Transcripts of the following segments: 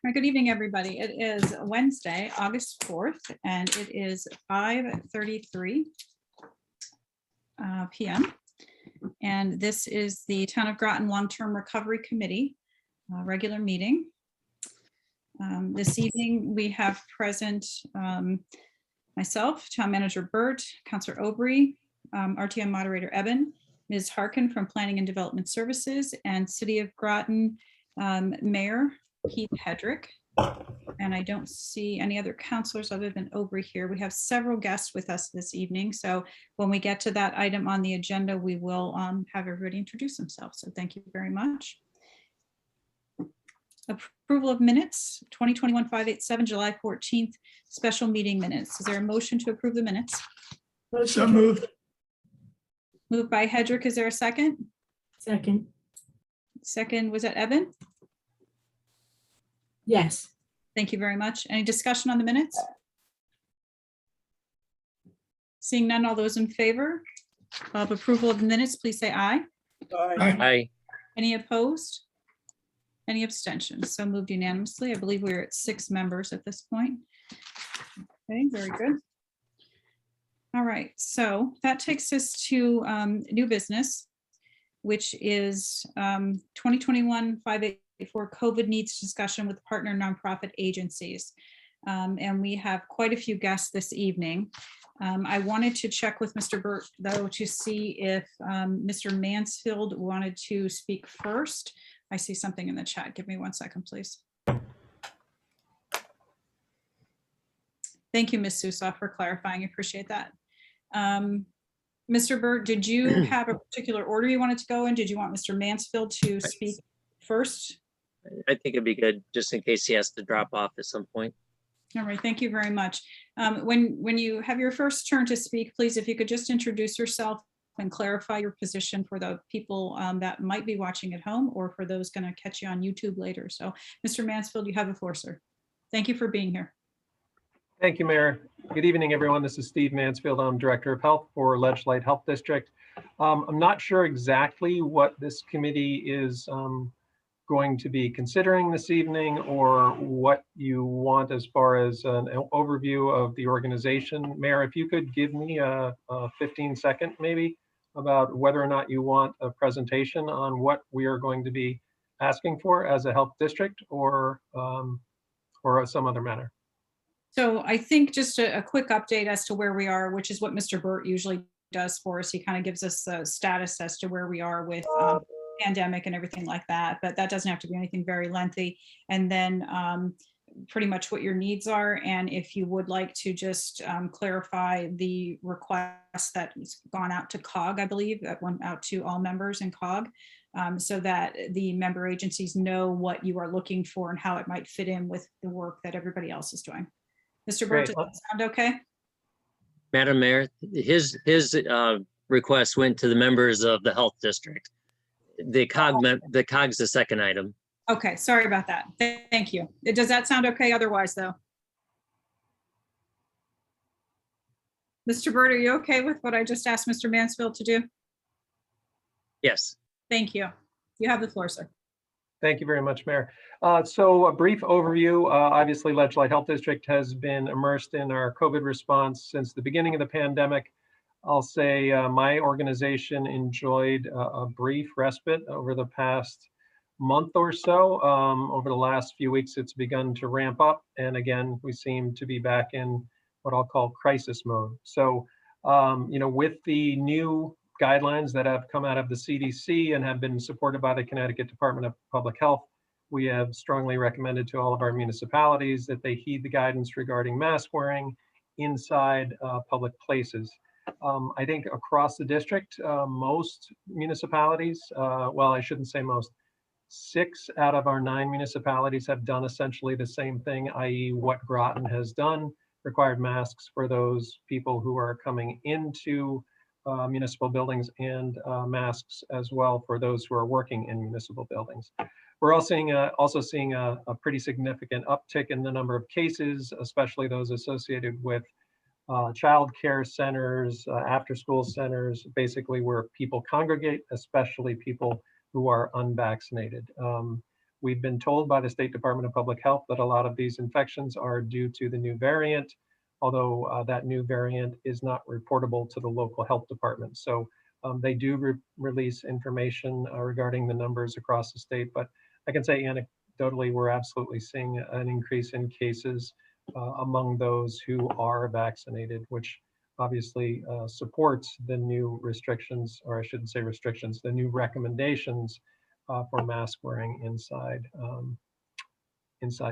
Right, good evening, everybody. It is Wednesday, August 4th, and it is 5:33 p.m. And this is the Town of Groton Long-Term Recovery Committee regular meeting. This evening, we have present myself, Town Manager Burt, Councillor Aubry, RTM Moderator Eben, Ms. Harkin from Planning and Development Services, and City of Groton Mayor Pete Hedrick. And I don't see any other councilors other than Aubry here. We have several guests with us this evening. So when we get to that item on the agenda, we will have everybody introduce themselves. So thank you very much. Approval of minutes, 2021-587, July 14th, special meeting minutes. Is there a motion to approve the minutes? So moved. Moved by Hedrick. Is there a second? Second. Second, was that Eben? Yes. Thank you very much. Any discussion on the minutes? Seeing none, all those in favor of approval of the minutes, please say aye. Aye. Any opposed? Any abstentions? So moved unanimously. I believe we're at 6 members at this point. Okay, very good. All right, so that takes us to new business, which is 2021-584 COVID needs discussion with partner nonprofit agencies. And we have quite a few guests this evening. I wanted to check with Mr. Burt, though, to see if Mr. Mansfield wanted to speak first. I see something in the chat. Give me 1 second, please. Thank you, Ms. Soussloff, for clarifying. I appreciate that. Mr. Burt, did you have a particular order you wanted to go in? Did you want Mr. Mansfield to speak first? I think it'd be good just in case he has to drop off at some point. All right, thank you very much. When you have your first turn to speak, please, if you could just introduce yourself and clarify your position for the people that might be watching at home or for those going to catch you on YouTube later. So, Mr. Mansfield, you have the floor, sir. Thank you for being here. Thank you, Mayor. Good evening, everyone. This is Steve Mansfield. I'm Director of Health for Ledgelight Health District. I'm not sure exactly what this committee is going to be considering this evening or what you want as far as an overview of the organization. Mayor, if you could give me a 15-second maybe about whether or not you want a presentation on what we are going to be asking for as a health district or some other matter. So I think just a quick update as to where we are, which is what Mr. Burt usually does for us. He kind of gives us a status as to where we are with pandemic and everything like that, but that doesn't have to be anything very lengthy. And then pretty much what your needs are. And if you would like to just clarify the request that's gone out to COG, I believe that went out to all members in COG, so that the member agencies know what you are looking for and how it might fit in with the work that everybody else is doing. Mr. Burt, does that sound okay? Madam Mayor, his request went to the members of the health district. The COG's the second item. Okay, sorry about that. Thank you. Does that sound okay otherwise, though? Mr. Burt, are you okay with what I just asked Mr. Mansfield to do? Yes. Thank you. You have the floor, sir. Thank you very much, Mayor. So a brief overview. Obviously, Ledgelight Health District has been immersed in our COVID response since the beginning of the pandemic. I'll say my organization enjoyed a brief respite over the past month or so. Over the last few weeks, it's begun to ramp up. And again, we seem to be back in what I'll call crisis mode. So, with the new guidelines that have come out of the CDC and have been supported by the Connecticut Department of Public Health, we have strongly recommended to all of our municipalities that they heed the guidance regarding mask wearing inside public places. I think across the district, most municipalities, well, I shouldn't say most, 6 out of our 9 municipalities have done essentially the same thing, i.e. what Groton has done, required masks for those people who are coming into municipal buildings and masks as well for those who are working in municipal buildings. We're also seeing a pretty significant uptick in the number of cases, especially those associated with child care centers, after-school centers, basically where people congregate, especially people who are unvaccinated. We've been told by the State Department of Public Health that a lot of these infections are due to the new variant, although that new variant is not reportable to the local health department. So they do release information regarding the numbers across the state, but I can say anecdotally, we're absolutely seeing an increase in cases among those who are vaccinated, which obviously supports the new restrictions, or I shouldn't say restrictions, the new recommendations for mask wearing inside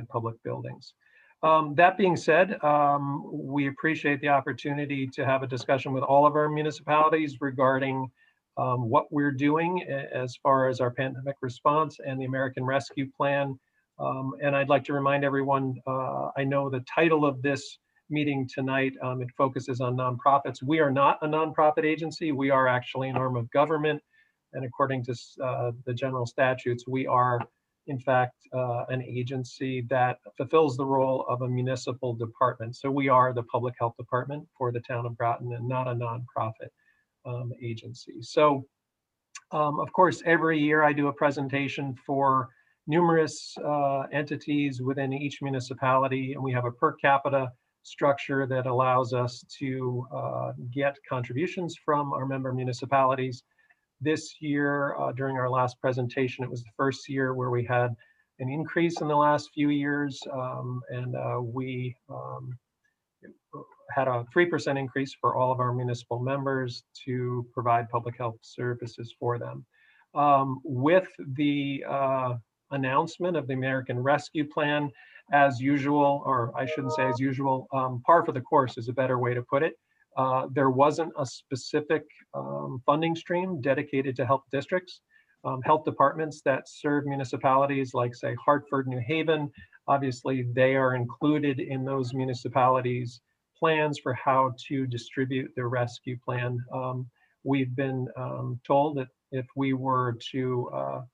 public buildings. That being said, we appreciate the opportunity to have a discussion with all of our municipalities regarding what we're doing as far as our pandemic response and the American Rescue Plan. And I'd like to remind everyone, I know the title of this meeting tonight, it focuses on nonprofits. We are not a nonprofit agency. We are actually an arm of government. And according to the general statutes, we are in fact, an agency that fulfills the role of a municipal department. So we are the public health department for the town of Groton and not a nonprofit agency. So, of course, every year I do a presentation for numerous entities within each municipality, and we have a per capita structure that allows us to get contributions from our member municipalities. This year, during our last presentation, it was the first year where we had an increase in the last few years, and we had a 3% increase for all of our municipal members to provide public health services for them. With the announcement of the American Rescue Plan, as usual, or I shouldn't say as usual, par for the course is a better way to put it. There wasn't a specific funding stream dedicated to health districts. Health departments that serve municipalities like, say, Hartford, New Haven, obviously they are included in those municipalities' plans for how to distribute their rescue plan. We've been told that if we were to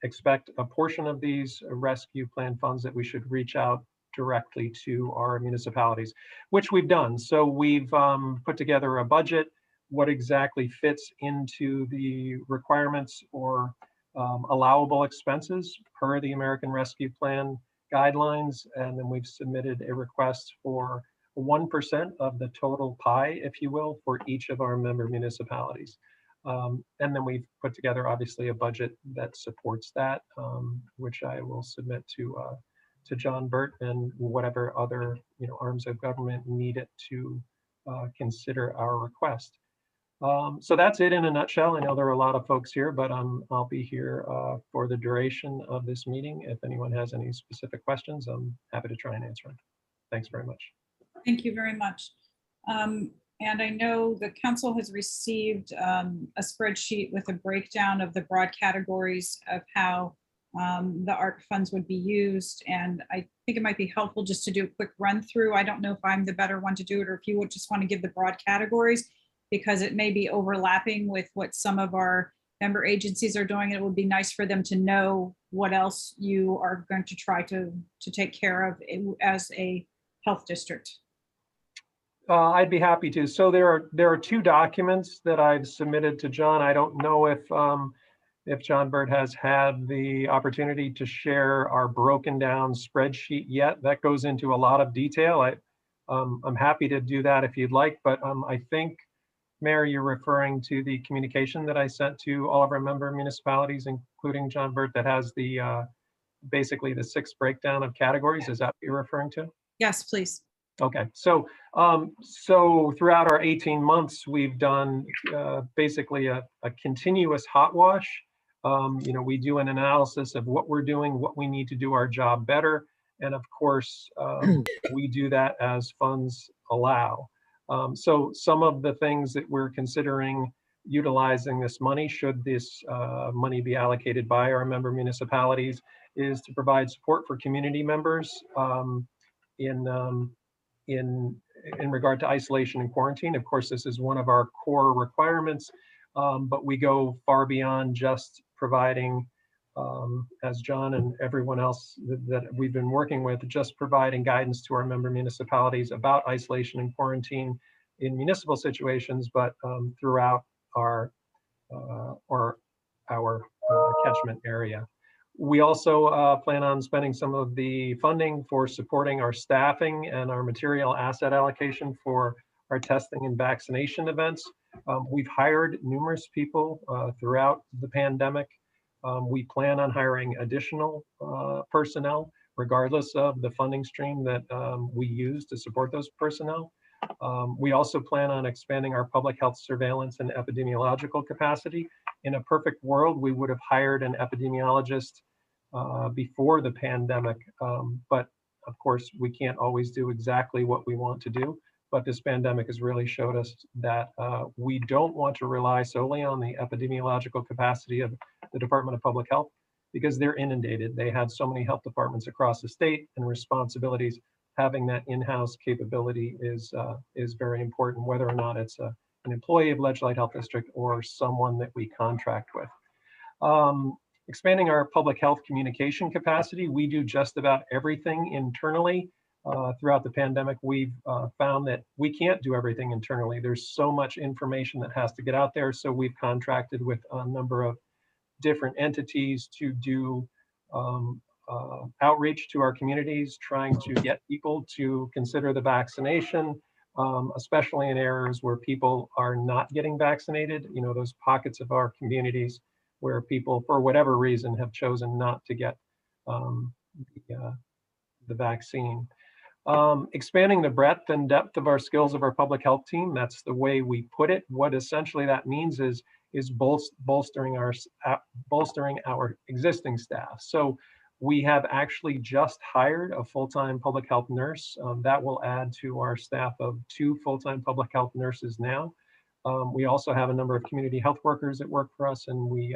expect a portion of these rescue plan funds, that we should reach out directly to our municipalities, which we've done. So we've put together a budget, what exactly fits into the requirements or allowable expenses per the American Rescue Plan guidelines. And then we've submitted a request for 1% of the total pie, if you will, for each of our member municipalities. And then we've put together, obviously, a budget that supports that, which I will submit to John Burt and whatever other arms of government need it to consider our request. So that's it in a nutshell. I know there are a lot of folks here, but I'll be here for the duration of this meeting. If anyone has any specific questions, I'm happy to try and answer them. Thanks very much. Thank you very much. And I know the council has received a spreadsheet with a breakdown of the broad categories of how the ARP funds would be used. And I think it might be helpful just to do a quick run through. I don't know if I'm the better one to do it, or if you would just want to give the broad categories, because it may be overlapping with what some of our member agencies are doing. It would be nice for them to know what else you are going to try to take care of as a health district. I'd be happy to. So there are two documents that I've submitted to John. I don't know if John Burt has had the opportunity to share our broken down spreadsheet yet. That goes into a lot of detail. I'm happy to do that if you'd like, but I think, Mayor, you're referring to the communication that I sent to all of our member municipalities, including John Burt, that has the basically the 6 breakdown of categories. Is that what you're referring to? Yes, please. Okay, so so throughout our 18 months, we've done basically a continuous hot wash. We do an analysis of what we're doing, what we need to do our job better, and of course, we do that as funds allow. So some of the things that we're considering utilizing this money, should this money be allocated by our member municipalities, is to provide support for community members in regard to isolation and quarantine. Of course, this is one of our core requirements, but we go far beyond just providing, as John and everyone else that we've been working with, just providing guidance to our member municipalities about isolation and quarantine in municipal situations, but throughout our catchment area. We also plan on spending some of the funding for supporting our staffing and our material asset allocation for our testing and vaccination events. We've hired numerous people throughout the pandemic. We plan on hiring additional personnel, regardless of the funding stream that we use to support those personnel. We also plan on expanding our public health surveillance and epidemiological capacity. In a perfect world, we would have hired an epidemiologist before the pandemic, but of course, we can't always do exactly what we want to do. But this pandemic has really showed us that we don't want to rely solely on the epidemiological capacity of the Department of Public Health, because they're inundated. They have so many health departments across the state and responsibilities. Having that in-house capability is very important, whether or not it's an employee of Ledge Light Health District or someone that we contract with. Expanding our public health communication capacity, we do just about everything internally. Throughout the pandemic, we've found that we can't do everything internally. There's so much information that has to get out there. So we've contracted with a number of different entities to do outreach to our communities, trying to get people to consider the vaccination, especially in areas where people are not getting vaccinated. You know, those pockets of our communities where people, for whatever reason, have chosen not to get the vaccine. Expanding the breadth and depth of our skills of our public health team. That's the way we put it. What essentially that means is bolstering our existing staff. So we have actually just hired a full-time public health nurse. That will add to our staff of 2 full-time public health nurses now. We also have a number of community health workers that work for us, and we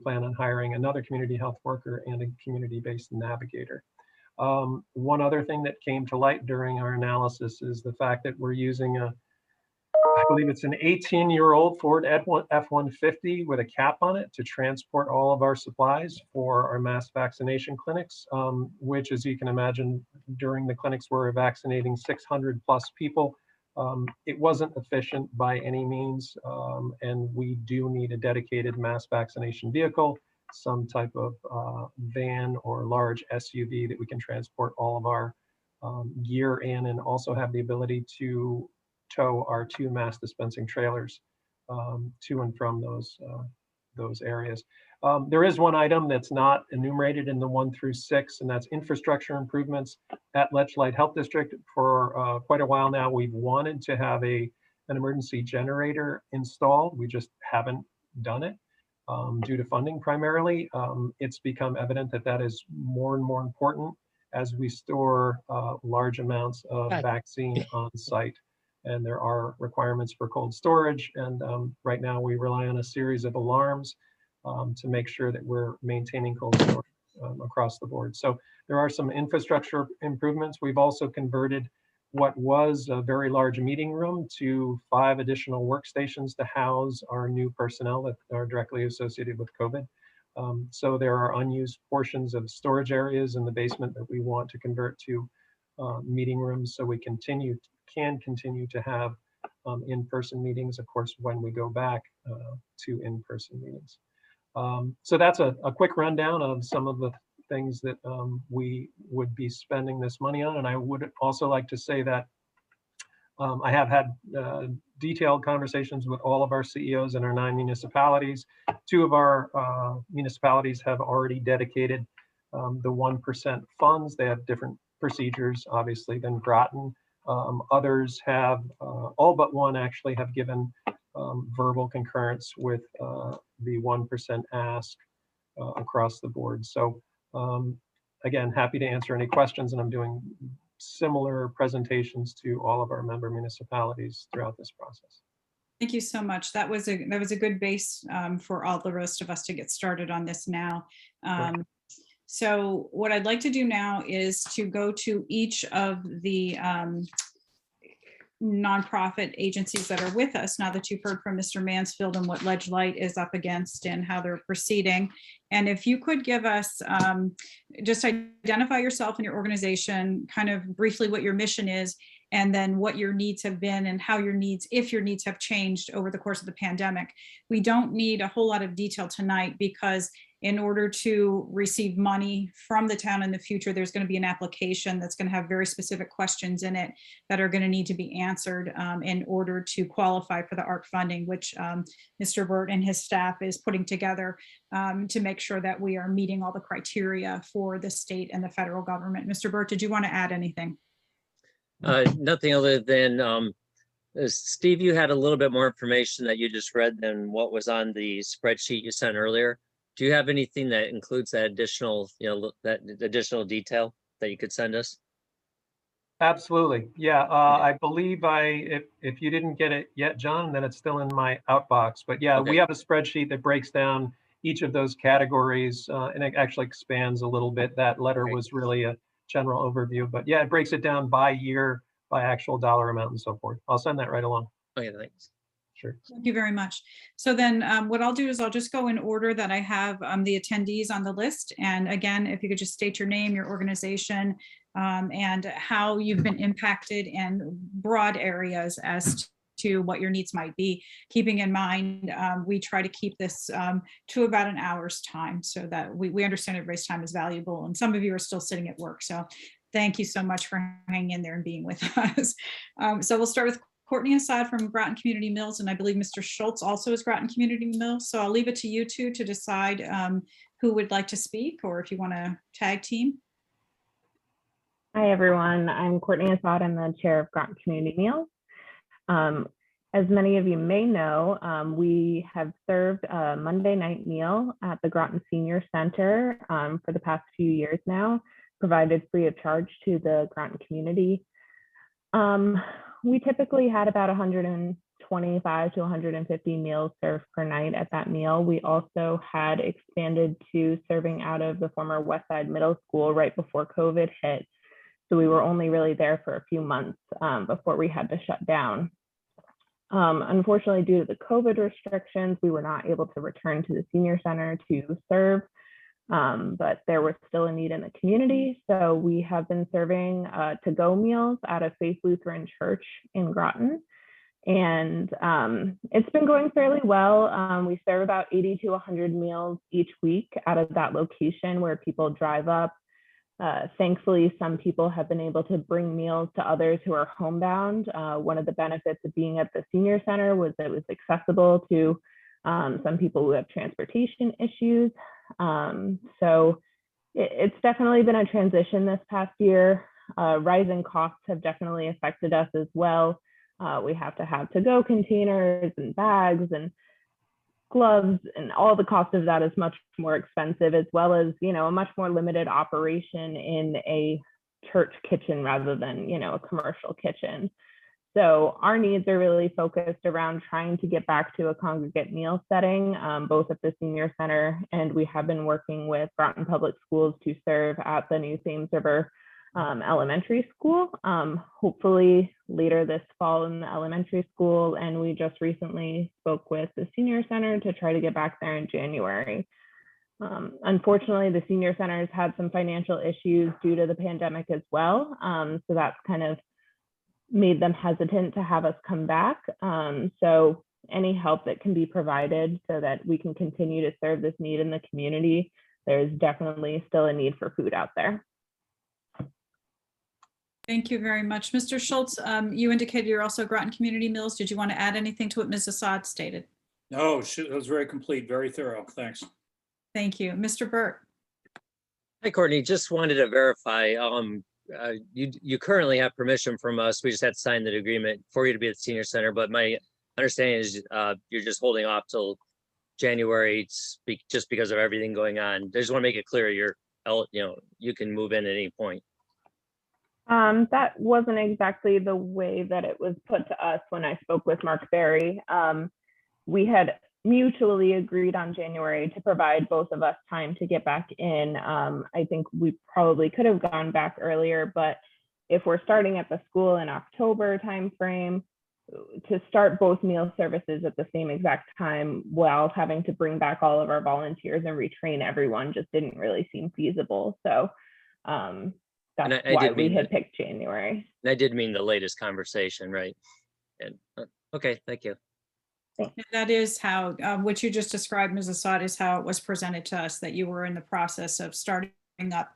plan on hiring another community health worker and a community-based navigator. One other thing that came to light during our analysis is the fact that we're using I believe it's an 18-year-old Ford F-150 with a cap on it to transport all of our supplies for our mass vaccination clinics, which, as you can imagine, during the clinics we're vaccinating 600 plus people. It wasn't efficient by any means, and we do need a dedicated mass vaccination vehicle, some type of van or large SUV that we can transport all of our gear in, and also have the ability to tow our 2 mass dispensing trailers to and from those areas. There is one item that's not enumerated in the 1 through 6, and that's infrastructure improvements at Ledge Light Health District. For quite a while now, we've wanted to have an emergency generator installed. We just haven't done it due to funding primarily. It's become evident that that is more and more important as we store large amounts of vaccine on site. And there are requirements for cold storage. And right now we rely on a series of alarms to make sure that we're maintaining cold storage across the board. So there are some infrastructure improvements. We've also converted what was a very large meeting room to 5 additional workstations to house our new personnel that are directly associated with COVID. So there are unused portions of storage areas in the basement that we want to convert to meeting rooms, so we can continue to have in-person meetings, of course, when we go back to in-person meetings. So that's a quick rundown of some of the things that we would be spending this money on. And I would also like to say that I have had detailed conversations with all of our CEOs in our 9 municipalities. 2 of our municipalities have already dedicated the 1% funds. They have different procedures, obviously, than Groton. Others have, all but one actually have given verbal concurrence with the 1% ask across the board. So again, happy to answer any questions, and I'm doing similar presentations to all of our member municipalities throughout this process. Thank you so much. That was a good base for all the rest of us to get started on this now. So what I'd like to do now is to go to each of the nonprofit agencies that are with us now that you've heard from Mr. Mansfield and what Ledge Light is up against and how they're proceeding. And if you could give us, just identify yourself and your organization, kind of briefly what your mission is, and then what your needs have been and how your needs, if your needs have changed over the course of the pandemic. We don't need a whole lot of detail tonight because in order to receive money from the town in the future, there's going to be an application that's going to have very specific questions in it that are going to need to be answered in order to qualify for the ARC funding, which Mr. Burt and his staff is putting together to make sure that we are meeting all the criteria for the state and the federal government. Mr. Burt, did you want to add anything? Nothing other than, Steve, you had a little bit more information that you just read than what was on the spreadsheet you sent earlier. Do you have anything that includes that additional, that additional detail that you could send us? Absolutely. Yeah, I believe if you didn't get it yet, John, then it's still in my outbox. But yeah, Okay. we have a spreadsheet that breaks down each of those categories, and it actually expands a little bit. That letter Great. was really a general overview, but yeah, it breaks it down by year, by actual dollar amount and so forth. I'll send that right along. Okay, thanks. Sure. Thank you very much. So then what I'll do is I'll just go in order that I have the attendees on the list. And again, if you could just state your name, your organization, and how you've been impacted in broad areas as to what your needs might be. Keeping in mind, we try to keep this to about an hour's time so that we understand everybody's time is valuable. And some of you are still sitting at work. So thank you so much for hanging in there and being with us. So we'll start with Courtney Assad from Groton Community Mills, and I believe Mr. Schultz also is Groton Community Mills. So I'll leave it to you two to decide who would like to speak, or if you want to tag team. Hi, everyone. I'm Courtney Assad. I'm the chair of Groton Community Meals. As many of you may know, we have served a Monday night meal at the Groton Senior Center for the past few years now, provided free of charge to the Groton community. We typically had about 125 to 150 meals served per night at that meal. We also had expanded to serving out of the former Westside Middle School right before COVID hit. So we were only really there for a few months before we had to shut down. Unfortunately, due to the COVID restrictions, we were not able to return to the senior center to serve, but there was still a need in the community. So we have been serving to-go meals at a Faith Lutheran Church in Groton. And it's been going fairly well. We serve about 80 to 100 meals each week out of that location where people drive up. Thankfully, some people have been able to bring meals to others who are homebound. One of the benefits of being at the senior center was that it was accessible to some people who have transportation issues. So it's definitely been a transition this past year. Rising costs have definitely affected us as well. We have to have to-go containers and bags and gloves, and all the cost of that is much more expensive, as well as, a much more limited operation in a church kitchen rather than, a commercial kitchen. So our needs are really focused around trying to get back to a congregate meal setting, both at the senior center, and we have been working with Groton Public Schools to serve at the new Thames River elementary school, hopefully later this fall in the elementary school. And we just recently spoke with the senior center to try to get back there in January. Unfortunately, the senior center has had some financial issues due to the pandemic as well. So that's kind of made them hesitant to have us come back. So any help that can be provided so that we can continue to serve this need in the community, there's definitely still a need for food out there. Thank you very much. Mr. Schultz, you indicated you're also Groton Community Mills. Did you want to add anything to what Ms. Assad stated? No, it was very complete, very thorough. Thanks. Thank you. Mr. Burt. Hi, Courtney. Just wanted to verify, you currently have permission from us. We just had to sign the agreement for you to be at the senior center, but my understanding is you're just holding off till January just because of everything going on. I just want to make it clear you can move in at any point. That wasn't exactly the way that it was put to us when I spoke with Mark Berry. We had mutually agreed on January to provide both of us time to get back in. I think we probably could have gone back earlier, but if we're starting at the school in October timeframe, to start both meal services at the same exact time while having to bring back all of our volunteers and retrain everyone just didn't really seem feasible. So that's why we had picked January. And I did mean the latest conversation, right? And okay, thank you. That is how, what you just described, Ms. Assad, is how it was presented to us, that you were in the process of starting up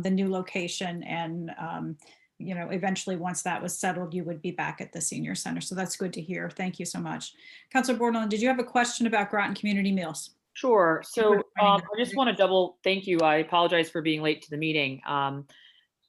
the new location and, you know, eventually once that was settled, you would be back at the senior center. So that's good to hear. Thank you so much. Councilor Bordelon, did you have a question about Groton Community Meals? Sure. Thank you So for joining I just want to thank you. I apologize for being late to the meeting.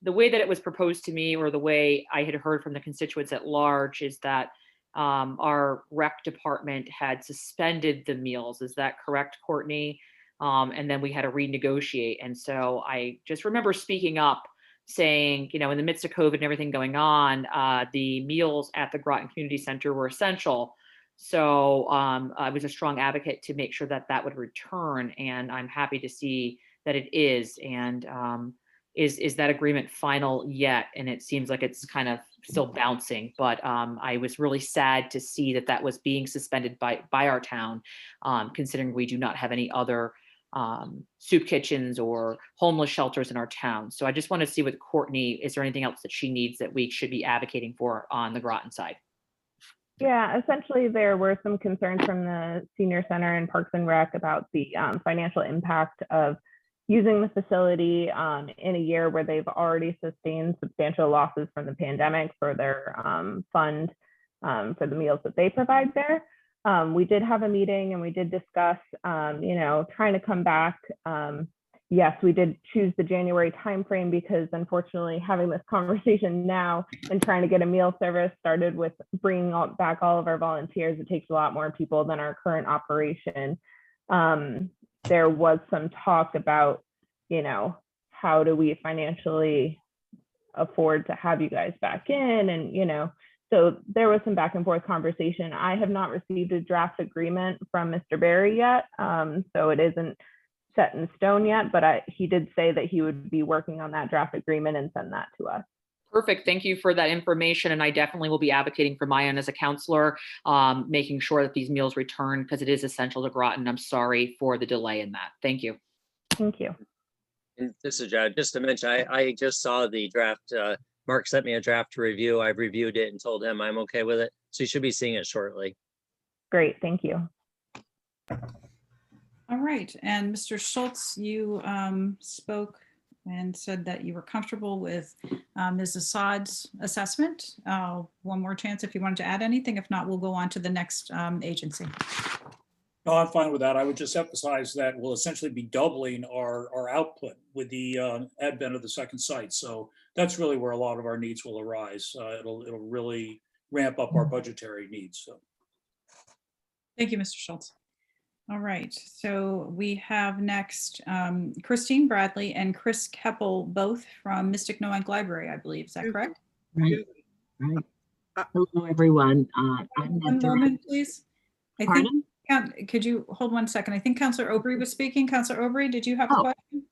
The way that it was proposed to me, or the way I had heard from the constituents at large, is that our rec department had suspended the meals. Is that correct, Courtney? And then we had to renegotiate. And so I just remember speaking up saying, you know, in the midst of COVID and everything going on, the meals at the Groton Community Center were essential. So I was a strong advocate to make sure that that would return. And I'm happy to see that it is. And is that agreement final yet? And it seems like it's kind of still bouncing, but I was really sad to see that that was being suspended by our town, considering we do not have any other soup kitchens or homeless shelters in our town. So I just want to see with Courtney, is there anything else that she needs that we should be advocating for on the Groton side? Yeah, essentially there were some concerns from the senior center and Parks and Rec about the financial impact of using the facility in a year where they've already sustained substantial losses from the pandemic for their fund for the meals that they provide there. We did have a meeting and we did discuss, you know, trying to come back. Yes, we did choose the January timeframe because unfortunately having this conversation now and trying to get a meal service started with bringing back all of our volunteers, it takes a lot more people than our current operation. There was some talk about, you know, how do we financially afford to have you guys back in, and, you know, so there was some back and forth conversation. I have not received a draft agreement from Mr. Barry yet, so it isn't set in stone yet, but he did say that he would be working on that draft agreement and send that to us. Perfect. Thank you for that information. And I definitely will be advocating for my own as a counselor, making sure that these meals return because it is essential to Groton. I'm sorry for the delay in that. Thank you. Thank you. And this is just to mention, I just saw the draft. Mark sent me a draft to review. I've reviewed it and told him I'm okay with it. So you should be seeing it shortly. Great. Thank you. All right. And Mr. Schultz, you spoke and said that you were comfortable with Ms. Assad's assessment. One more chance if you wanted to add anything. If not, we'll go on to the next agency. No, I'm fine with that. I would just emphasize that we'll essentially be doubling our output with the advent of the second site. So that's really where a lot of our needs will arise. It'll really ramp up our budgetary needs. So. Thank you, Mr. Schultz. All right, so we have next Christine Bradley and Chris Kepple, both from Mystic Noank Library, I believe. Is that correct? Right. Hello, everyone. One moment, please. Pardon? Could you hold 1 second? I think Councillor Aubry was speaking. Councillor Aubry, did you have a question?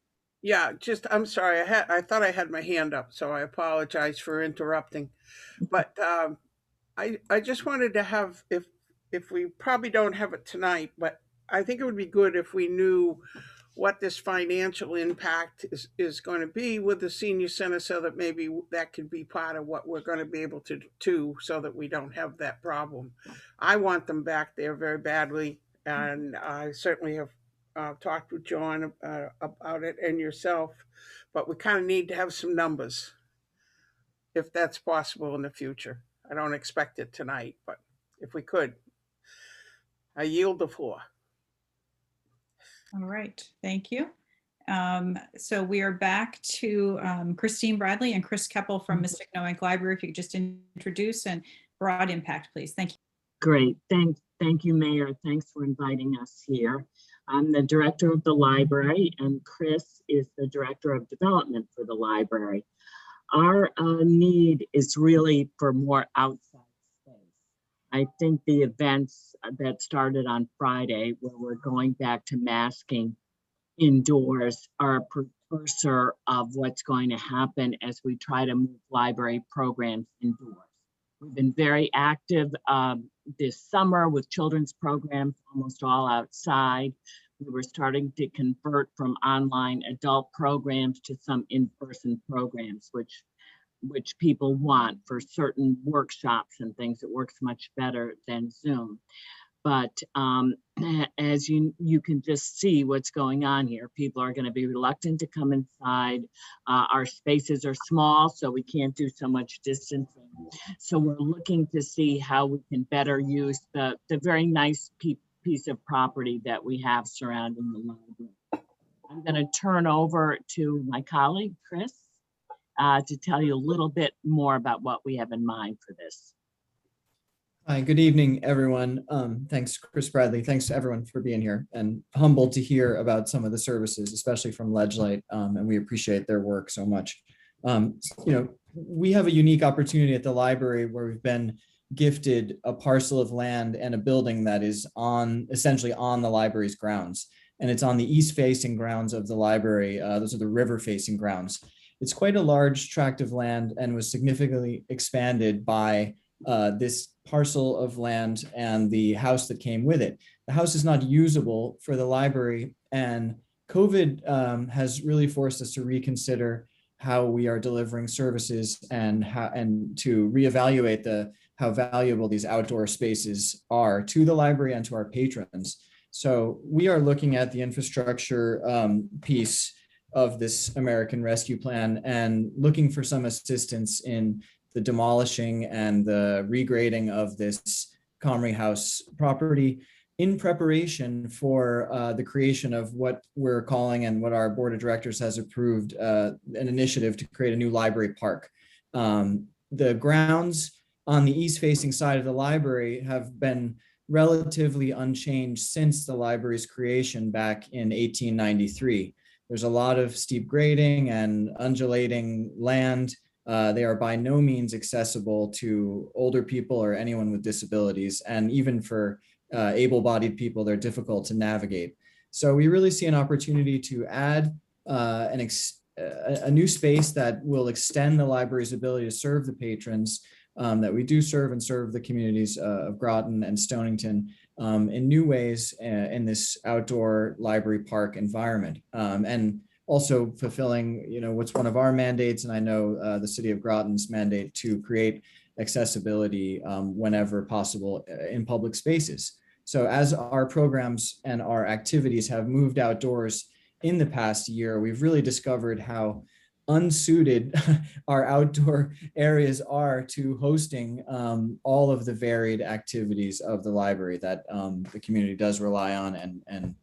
Yeah, I'm sorry. I thought I had my hand up, so I apologize for interrupting. But I just wanted to have, if we probably don't have it tonight, but I think it would be good if we knew what this financial impact is going to be with the senior center, so that maybe that could be part of what we're going to be able to do so that we don't have that problem. I want them back there very badly, and I certainly have talked with John about it and yourself, but we kind of need to have some numbers if that's possible in the future. I don't expect it tonight, but if we could. I yield the floor. All right, thank you. So we are back to Christine Bradley and Chris Kepple from Mystic Noank Library. If you could just introduce and broad impact, please. Thank you. Great. Thank you, Mayor. Thanks for inviting us here. I'm the director of the library, and Chris is the director of development for the library. Our need is really for more outside space. I think the events that started on Friday, where we're going back to masking indoors, are a precursor of what's going to happen as we try to move library programs indoors. We've been very active this summer with children's programs, almost all outside. We were starting to convert from online adult programs to some in-person programs, which people want for certain workshops and things. It works much better than Zoom. But as you can just see what's going on here, people are going to be reluctant to come inside. Our spaces are small, so we can't do so much distancing. So we're looking to see how we can better use the very nice piece of property that we have surrounding the library. I'm going to turn over to my colleague, Chris, to tell you a little bit more about what we have in mind for this. Hi, good evening, everyone. Thanks, Chris Bradley. Thanks to everyone for being here, and humbled to hear about some of the services, especially from Ledgelight, and we appreciate their work so much. We have a unique opportunity at the library where we've been gifted a parcel of land and a building that is essentially on the library's grounds, and it's on the east-facing grounds of the library. Those are the river-facing grounds. It's quite a large tract of land and was significantly expanded by this parcel of land and the house that came with it. The house is not usable for the library, and COVID has really forced us to reconsider how we are delivering services and to reevaluate how valuable these outdoor spaces are to the library and to our patrons. So we are looking at the infrastructure piece of this American Rescue Plan and looking for some assistance in the demolishing and the regrading of this Comrie House property in preparation for the creation of what we're calling and what our board of directors has approved an initiative to create a new library park. The grounds on the east-facing side of the library have been relatively unchanged since the library's creation back in 1893. There's a lot of steep grading and undulating land. They are by no means accessible to older people or anyone with disabilities. And even for able-bodied people, they're difficult to navigate. So we really see an opportunity to add a new space that will extend the library's ability to serve the patrons that we do serve and serve the communities of Groton and Stonington in new ways in this outdoor library park environment. And also fulfilling, what's one of our mandates, and I know the City of Groton's mandate, to create accessibility whenever possible in public spaces. So as our programs and our activities have moved outdoors in the past year, we've really discovered how unsuited our outdoor areas are to hosting all of the varied activities of the library that the community does rely on and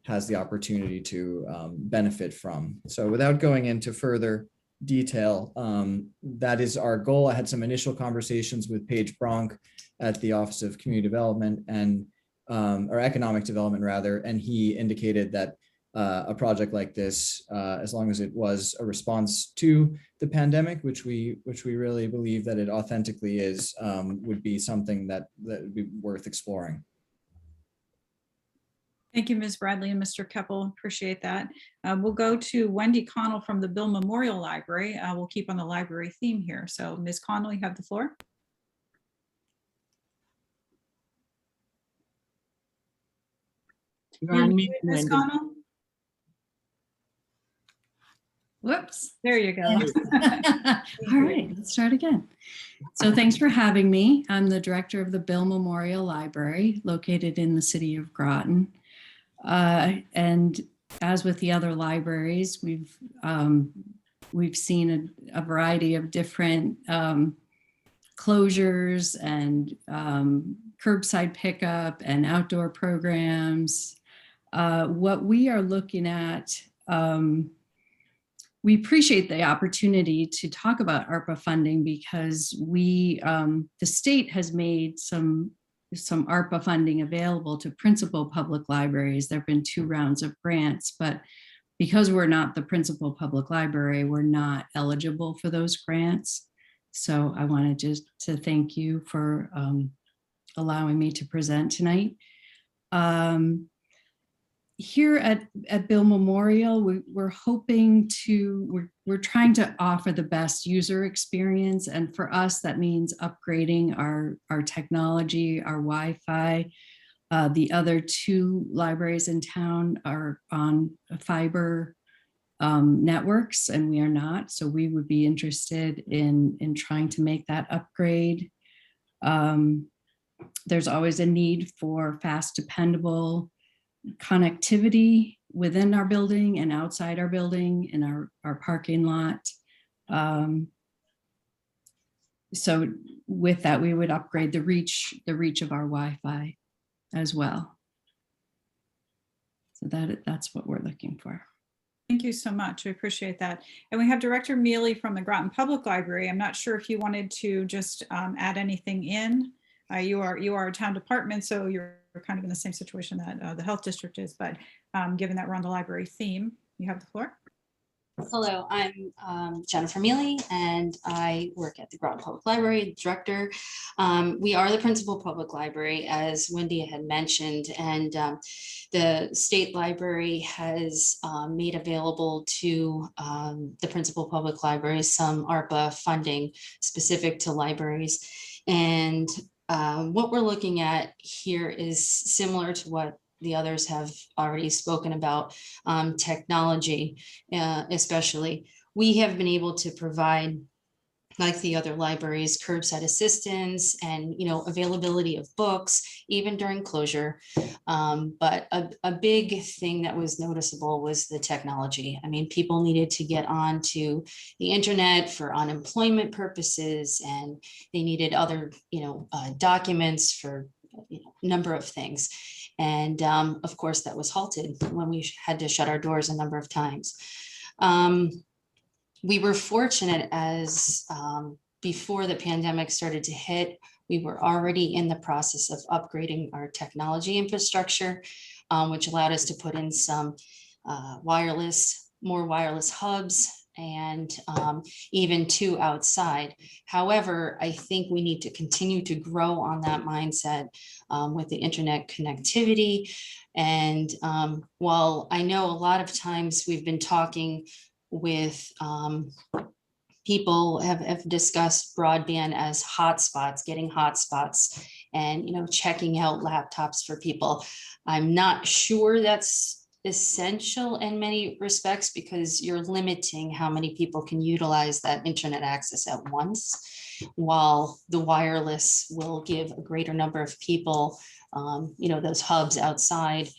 has the opportunity to benefit from. So without going into further detail, that is our goal. I had some initial conversations with Paige Bronk at the Office of Community Development or Economic Development rather, and he indicated that a project like this, as long as it was a response to the pandemic, which we really believe that it authentically is, would be something that would be worth exploring. Thank you, Ms. Bradley and Mr. Kepple. Appreciate that. We'll go to Wendy Connal from the Bill Memorial Library. We'll keep on the library theme here. So Ms. Connal, you have the floor. You're on mute, Ms. Wendy. Connal? Whoops. There you go. All right, let's start again. So thanks for having me. I'm the director of the Bill Memorial Library located in the city of Groton. And as with the other libraries, we've seen a variety of different closures and curbside pickup and outdoor programs. What we are looking at, we appreciate the opportunity to talk about ARPA funding because the state has made some ARPA funding available to principal public libraries. There have been 2 rounds of grants, but because we're not the principal public library, we're not eligible for those grants. So I wanted just to thank you for allowing me to present tonight. Here at Bill Memorial, we're trying to offer the best user experience. And for us, that means upgrading our technology, our Wi-Fi. The other 2 libraries in town are on fiber networks and we are not. So we would be interested in trying to make that upgrade. There's always a need for fast, dependable connectivity within our building and outside our building, in our parking lot. So with that, we would upgrade the reach of our Wi-Fi as well. So that's what we're looking for. Thank you so much. We appreciate that. And we have Director Miele from the Groton Public Library. I'm not sure if you wanted to just add anything in. You are a town department, so you're kind of in the same situation that the health district is, but given that we're on the library theme, you have the floor. Hello, I'm Jennifer Miele, and I work at the Groton Public Library, director. We are the principal public library, as Wendy had mentioned, and the state library has made available to the principal public libraries some ARPA funding specific to libraries. And what we're looking at here is similar to what the others have already spoken about, technology, especially. We have been able to provide, like the other libraries, curbside assistance and, availability of books, even during closure. But a big thing that was noticeable was the technology. I mean, people needed to get onto the internet for unemployment purposes, and they needed other, documents for number of things. And of course, that was halted when we had to shut our doors a number of times. We were fortunate as before the pandemic started to hit, we were already in the process of upgrading our technology infrastructure, which allowed us to put in some more wireless hubs, and even 2 outside. However, I think we need to continue to grow on that mindset with the internet connectivity. And while I know a lot of times we've been talking with people have discussed broadband as hotspots, getting hotspots, and checking out laptops for people. I'm not sure that's essential in many respects, because you're limiting how many people can utilize that internet access at once, while the wireless will give a greater number of people, those hubs outside,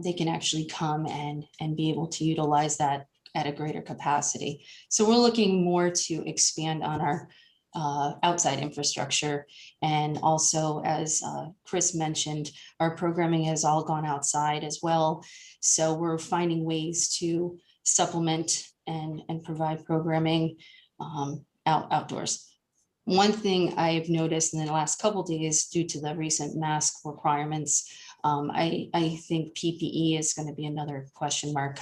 they can actually come and be able to utilize that at a greater capacity. So we're looking more to expand on our outside infrastructure. And also, as Chris mentioned, our programming has all gone outside as well. So we're finding ways to supplement and provide programming outdoors. One thing I've noticed in the last couple of days, due to the recent mask requirements, I think PPE is going to be another question mark.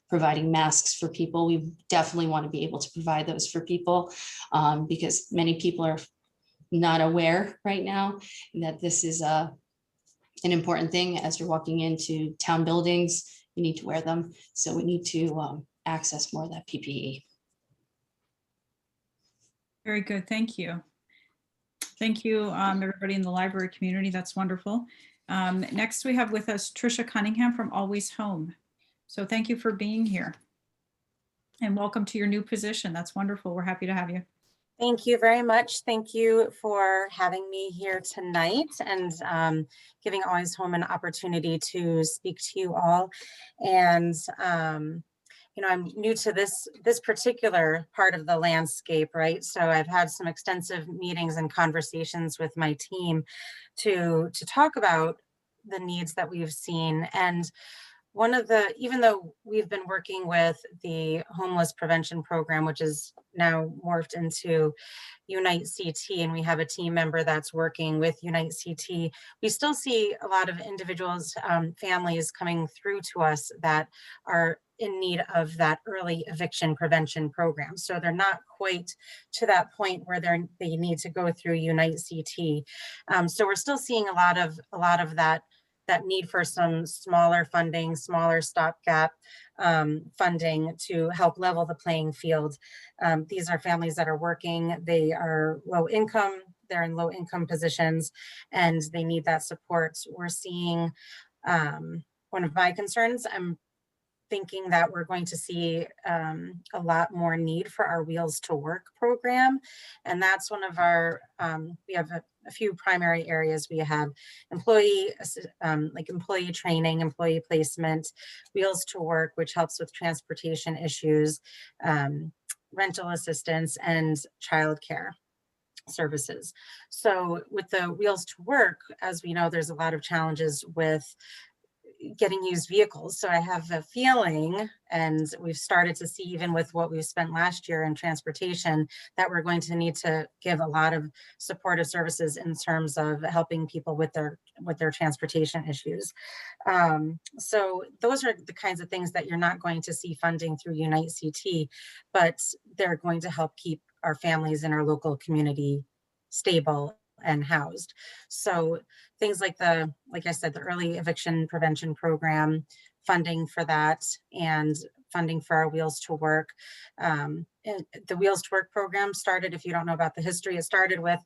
Providing masks for people. We definitely want to be able to provide those for people, because many people are not aware right now that this is an important thing. As you're walking into town buildings, you need to wear them. So we need to access more of that PPE. Very good. Thank you. Thank you, everybody in the library community. That's wonderful. Next, we have with us Tricia Cunningham from Always Home. So thank you for being here. And welcome to your new position. That's wonderful. We're happy to have you. Thank you very much. Thank you for having me here tonight and giving Always Home an opportunity to speak to you all. And I'm new to this particular part of the landscape, right? So I've had some extensive meetings and conversations with my team to talk about the needs that we've seen. And even though we've been working with the homeless prevention program, which is now morphed into Unite CT, and we have a team member that's working with Unite CT, we still see a lot of individuals, families coming through to us that are in need of that early eviction prevention program. So they're not quite to that point where they need to go through Unite CT. So we're still seeing a lot of that need for some smaller funding, smaller stopgap funding to help level the playing field. These are families that are working, they are low income, they're in low income positions, and they need that support. We're seeing, one of my concerns, I'm thinking that we're going to see a lot more need for our Wheels to Work program. And that's one of our, we have a few primary areas. We have employee, like employee training, employee placement, Wheels to Work, which helps with transportation issues, rental assistance, and childcare services. So with the Wheels to Work, as we know, there's a lot of challenges with getting used vehicles. So I have a feeling, and we've started to see even with what we've spent last year in transportation, that we're going to need to give a lot of supportive services in terms of helping people with their transportation issues. So those are the kinds of things that you're not going to see funding through Unite CT, but they're going to help keep our families in our local community stable and housed. So things like like I said, the early eviction prevention program, funding for that, and funding for our Wheels to Work. The Wheels to Work program started, if you don't know about the history, it started with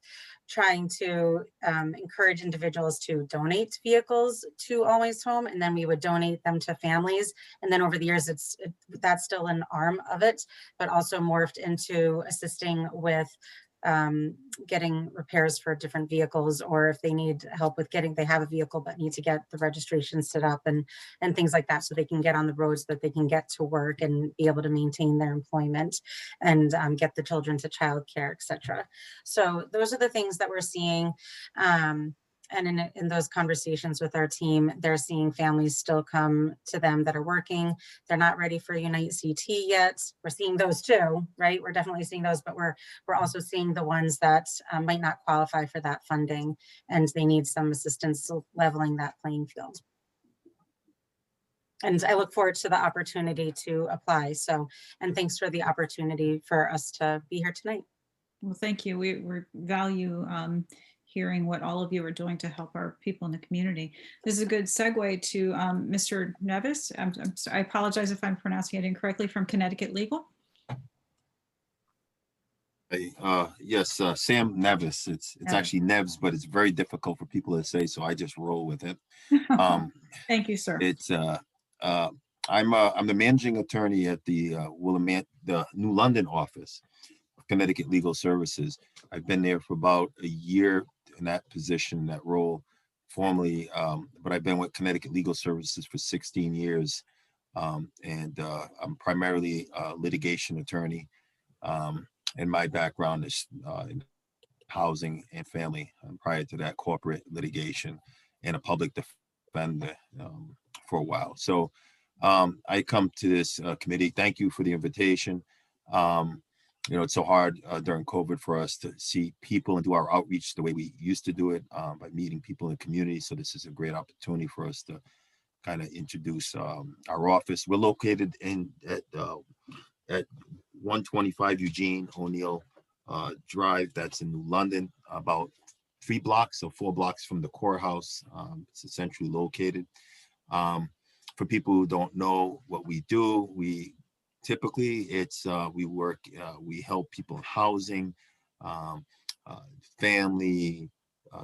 trying to encourage individuals to donate vehicles to Always Home, and then we would donate them to families. And then over the years, that's still an arm of it, but also morphed into assisting with getting repairs for different vehicles, or if they need help with they have a vehicle but need to get the registration set up and things like that, so they can get on the roads, that they can get to work and be able to maintain their employment and get the children to childcare, etc. So those are the things that we're seeing. And in those conversations with our team, they're seeing families still come to them that are working. They're not ready for Unite CT yet. We're seeing those too, right? We're definitely seeing those, but we're also seeing the ones that might not qualify for that funding, and they need some assistance leveling that playing field. And I look forward to the opportunity to apply. So, and thanks for the opportunity for us to be here tonight. Well, thank you. We value hearing what all of you are doing to help our people in the community. This is a good segue to Mr. Neves. I apologize if I'm pronouncing it incorrectly, from Connecticut Legal. Yes, Sam Neves. It's actually Neves, but it's very difficult for people to say, so I just roll with it. Thank you, sir. It's I'm the managing attorney at the New London office of Connecticut Legal Services. I've been there for about a year in that position, that role, formally, but I've been with Connecticut Legal Services for 16 years, and I'm primarily a litigation attorney, and my background is in housing and family. Prior to that, corporate litigation and a public defender for a while. So I come to this committee. Thank you for the invitation. You know, it's so hard during COVID for us to see people and do our outreach the way we used to do it, by meeting people in the community. So this is a great opportunity for us to kind of introduce our office. We're located at 125 Eugene O'Neill Drive. That's in New London, about 3 blocks, so 4 blocks from the courthouse. It's essentially located. For people who don't know what we do, typically we help people in housing, family,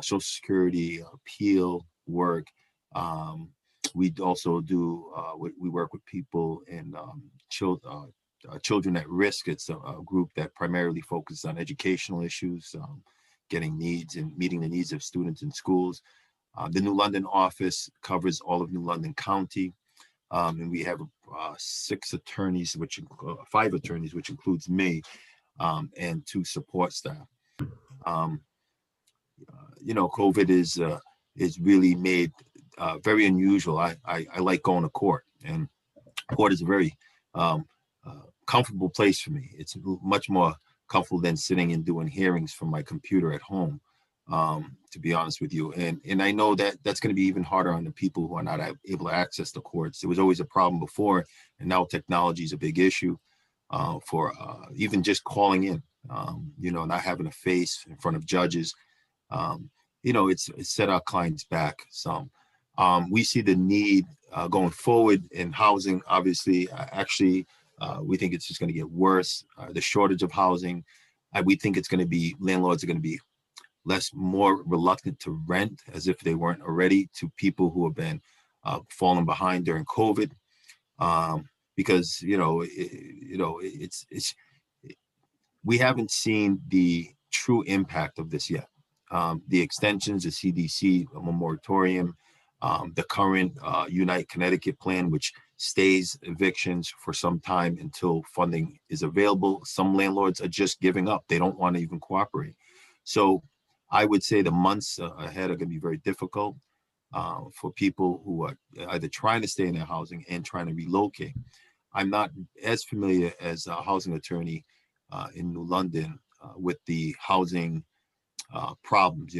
Social Security, appeal work. We also do, we work with people in children at risk. It's a group that primarily focuses on educational issues, getting needs and meeting the needs of students in schools. The New London office covers all of New London County. And we have 5 attorneys, which includes me, and 2 support staff. You know, COVID is really made very unusual. I like going to court, and court is a very comfortable place for me. It's much more comfortable than sitting and doing hearings from my computer at home, to be honest with you. And I know that that's going to be even harder on the people who are not able to access the courts. It was always a problem before, and now technology is a big issue for even just calling in, you know, not having a face in front of judges. You know, it's set our clients back some. We see the need going forward in housing. Obviously, we think it's just going to get worse. The shortage of housing, we think it's going to be, landlords are going to be more reluctant to rent, as if they weren't already, to people who have been falling behind during COVID, because we haven't seen the true impact of this yet. the extensions, the CDC moratorium, the current Unite Connecticut plan, which stays evictions for some time until funding is available. Some landlords are just giving up. They don't want to even cooperate. So I would say the months ahead are going to be very difficult for people who are either trying to stay in their housing and trying to relocate. I'm not as familiar as a housing attorney in New London with the housing problems,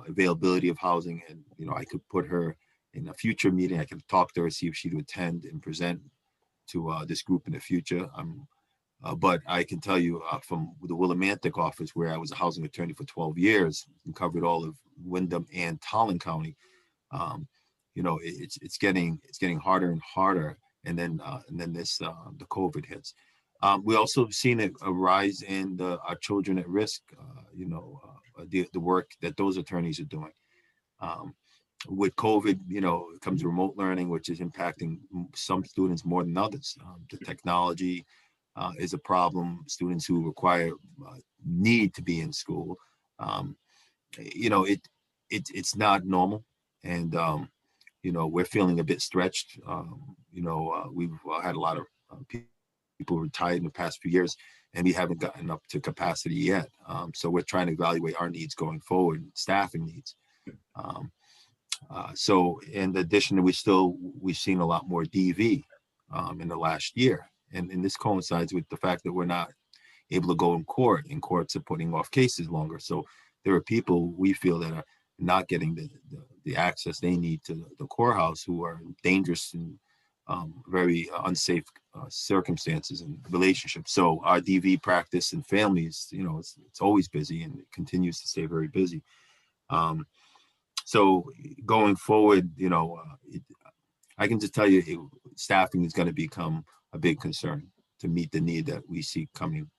availability of housing. And, I could put her in a future meeting. I could talk to her, see if she'd attend and present to this group in the future. But I can tell you from the Willimantic office, where I was a housing attorney for 12 years and covered all of Windham and Tolland County, it's getting harder and harder. And then this the COVID hits. We also seen a rise in our children at risk. The work that those attorneys are doing. With COVID, comes remote learning, which is impacting some students more than others. The technology is a problem. Students who need to be in school. It's not normal, and we're feeling a bit stretched. We've had a lot of people retired in the past few years, and we haven't gotten up to capacity yet. So we're trying to evaluate our needs going forward, staffing needs. So in addition, we've seen a lot more DV in the last year. And this coincides with the fact that we're not able to go in court, and courts are putting off cases longer. So there are people we feel that are not getting the access they need to the courthouse, who are in dangerous and very unsafe circumstances and relationships. So our DV practice and families, it's always busy, and it continues to stay very busy. So going forward, I can just tell you, staffing is going to become a big concern to meet the need that we see coming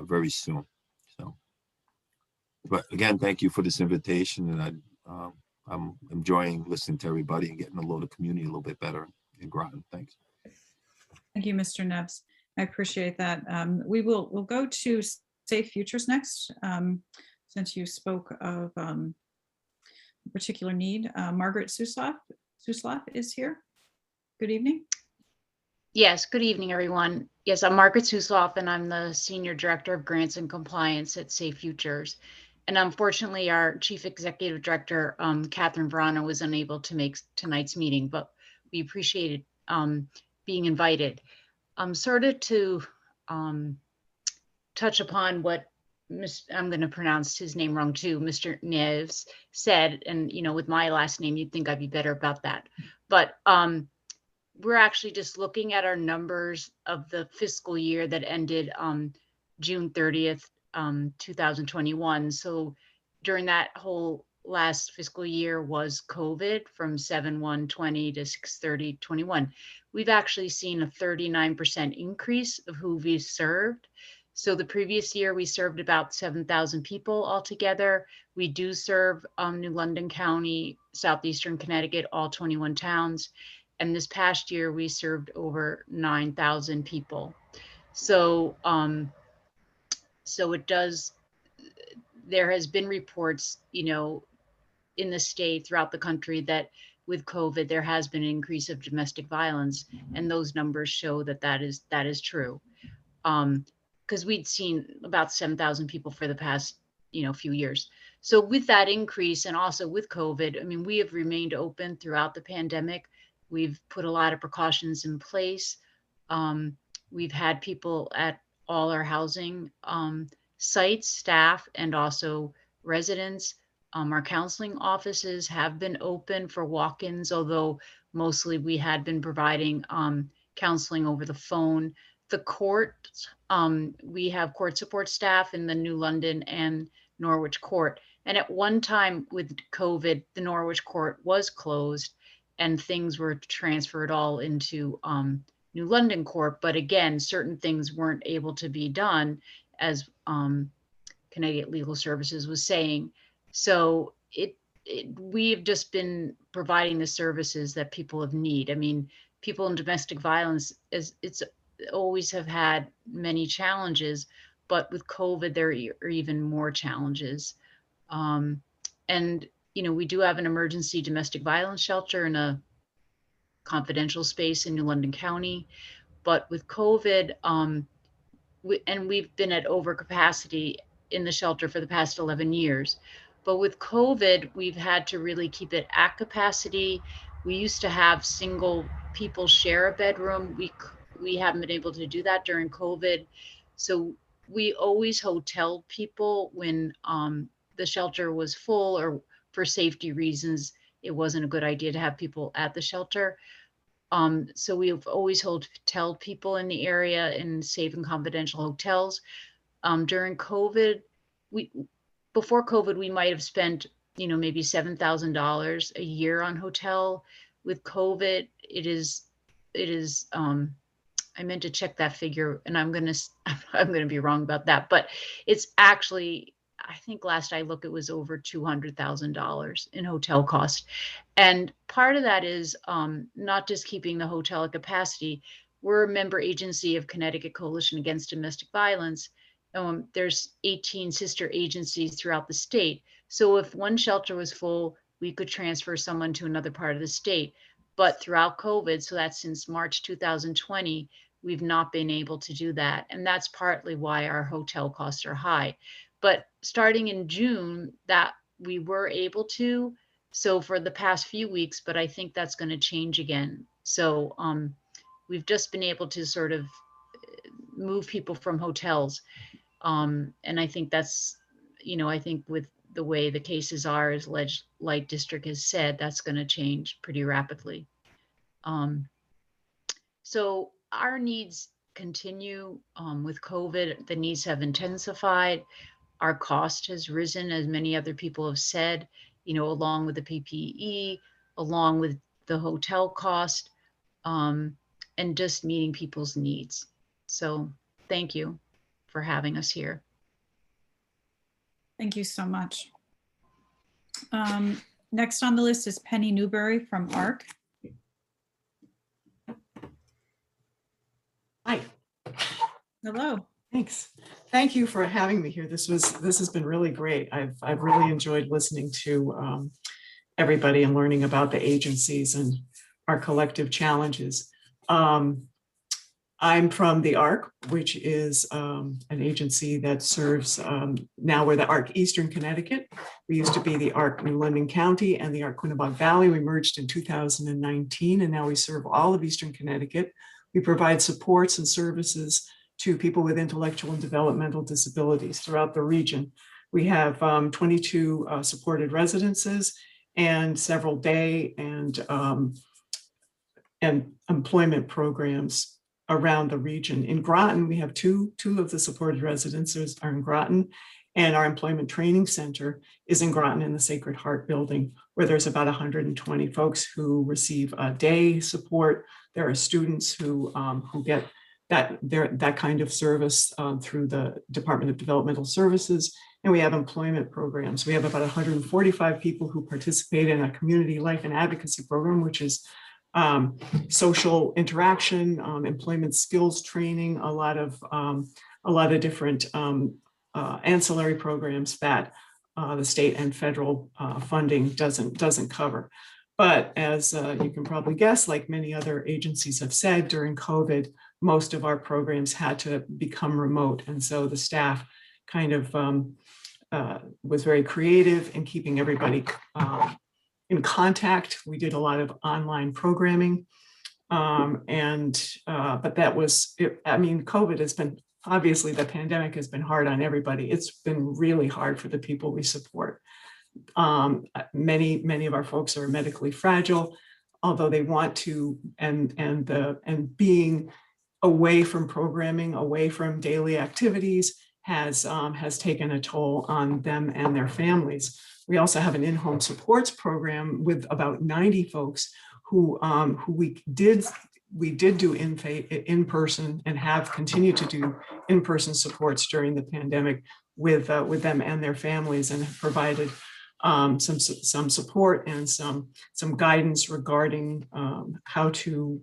very soon. So, but again, thank you for this invitation, and I'm enjoying listening to everybody and getting to know the community a little bit better in Groton. Thanks. Thank you, Mr. Neves. I appreciate that. We'll go to Safe Futures next, since you spoke of a particular need. Margaret Soussloff is here. Good evening. Yes, good evening, everyone. Yes, I'm Margaret Soussloff, and I'm the Senior Director of Grants and Compliance at Safe Futures. And unfortunately, our Chief Executive Director, Catherine Verano, was unable to make tonight's meeting, but we appreciated being invited. Sort of to touch upon what I'm going to pronounce his name wrong too, Mr. Neves said, and with my last name, you'd think I'd be better about that. But we're actually just looking at our numbers of the fiscal year that ended June 30th, 2021. So during that whole last fiscal year was COVID from 7/1/20 to 6/30/21. We've actually seen a 39% increase of who we've served. So the previous year we served about 7,000 people altogether. We do serve New London County, Southeastern Connecticut, all 21 towns. And this past year we served over 9,000 people. So, there has been reports, in the state, throughout the country, that with COVID, there has been an increase of domestic violence, and those numbers show that is true. Because we'd seen about 7,000 people for the past, few years. So with that increase, and also with COVID, we have remained open throughout the pandemic. We've put a lot of precautions in place. We've had people at all our housing sites, staff, and also residents. Our counseling offices have been open for walk-ins, although mostly we had been providing counseling over the phone. The court, we have court support staff in the New London and Norwich court. And at one time with COVID, the Norwich court was closed and things were transferred all into New London court. But again, certain things weren't able to be done, as Connecticut Legal Services was saying. So we've just been providing the services that people have need. People in domestic violence, it's always have had many challenges, but with COVID, there are even more challenges. And, you know, we do have an emergency domestic violence shelter in a confidential space in New London County. But with COVID, we've been at overcapacity in the shelter for the past 11 years. But with COVID, we've had to really keep it at capacity. We used to have single people share a bedroom. We haven't been able to do that during COVID. So we always hotel people when the shelter was full, or for safety reasons, it wasn't a good idea to have people at the shelter. So we've always hoteled people in the area in safe and confidential hotels. During COVID, before COVID, we might have spent, you know, maybe $7,000 a year on hotel. With COVID, it is, I meant to check that figure, and I'm gonna be wrong about that, but it's actually, I think last I looked, it was over $200,000 in hotel cost. And part of that is not just keeping the hotel at capacity. We're a member agency of Connecticut Coalition Against Domestic Violence. There's 18 sister agencies throughout the state. So if one shelter was full, we could transfer someone to another part of the state. But throughout COVID, so that's since March 2020, we've not been able to do that. And that's partly why our hotel costs are high. But starting in June, that we were able to, so for the past few weeks, but I think that's going to change again. So we've just been able to sort of move people from hotels. And I think that's, you know, I think with the way the cases are, as Light District has said, that's going to change pretty rapidly. So our needs continue with COVID. The needs have intensified. Our cost has risen, as many other people have said, you know, along with the PPE, along with the hotel cost, and just meeting people's needs. So thank you for having us here. Thank you so much. Next on the list is Penny Newbury from ARC. Hi. Hello. Thanks. Thank you for having me here. This has been really great. I've really enjoyed listening to everybody and learning about the agencies and our collective challenges. I'm from the ARC, which is an agency that serves, now we're the ARC Eastern Connecticut. We used to be the ARC New London County and the ARC Quinnipiac Valley. We merged in 2019, and now we serve all of Eastern Connecticut. We provide supports and services to people with intellectual and developmental disabilities throughout the region. We have 22 supported residences and several day and employment programs around the region. In Groton, we have two of the supported residences are in Groton, and our employment training center is in Groton in the Sacred Heart building, where there's about 120 folks who receive day support. There are students who get that kind of service through the Department of Developmental Services, and we have employment programs. We have about 145 people who participate in a community life and advocacy program, which is social interaction, employment skills training, a lot of different ancillary programs that the state and federal funding doesn't cover. But as you can probably guess, like many other agencies have said, during COVID, most of our programs had to become remote. And so the staff kind of was very creative in keeping everybody in contact. We did a lot of online programming. But that was, I mean, COVID has been, obviously the pandemic has been hard on everybody. It's been really hard for the people we support. Many of our folks are medically fragile, although they want to, and being away from programming, away from daily activities has taken a toll on them and their families. We also have an in-home supports program with about 90 folks who we did do in-person and have continued to do in-person supports during the pandemic with them and their families, and have provided some support and some guidance regarding how to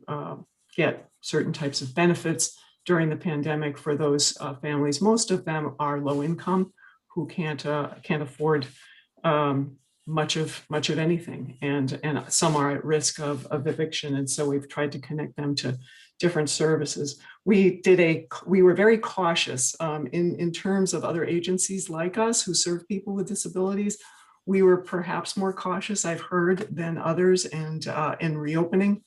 get certain types of benefits during the pandemic for those families. Most of them are low income, who can't afford much of anything, and some are at risk of eviction, and so we've tried to connect them to different services. We were very cautious in terms of other agencies like us who serve people with disabilities. We were perhaps more cautious, I've heard, than others, and in reopening.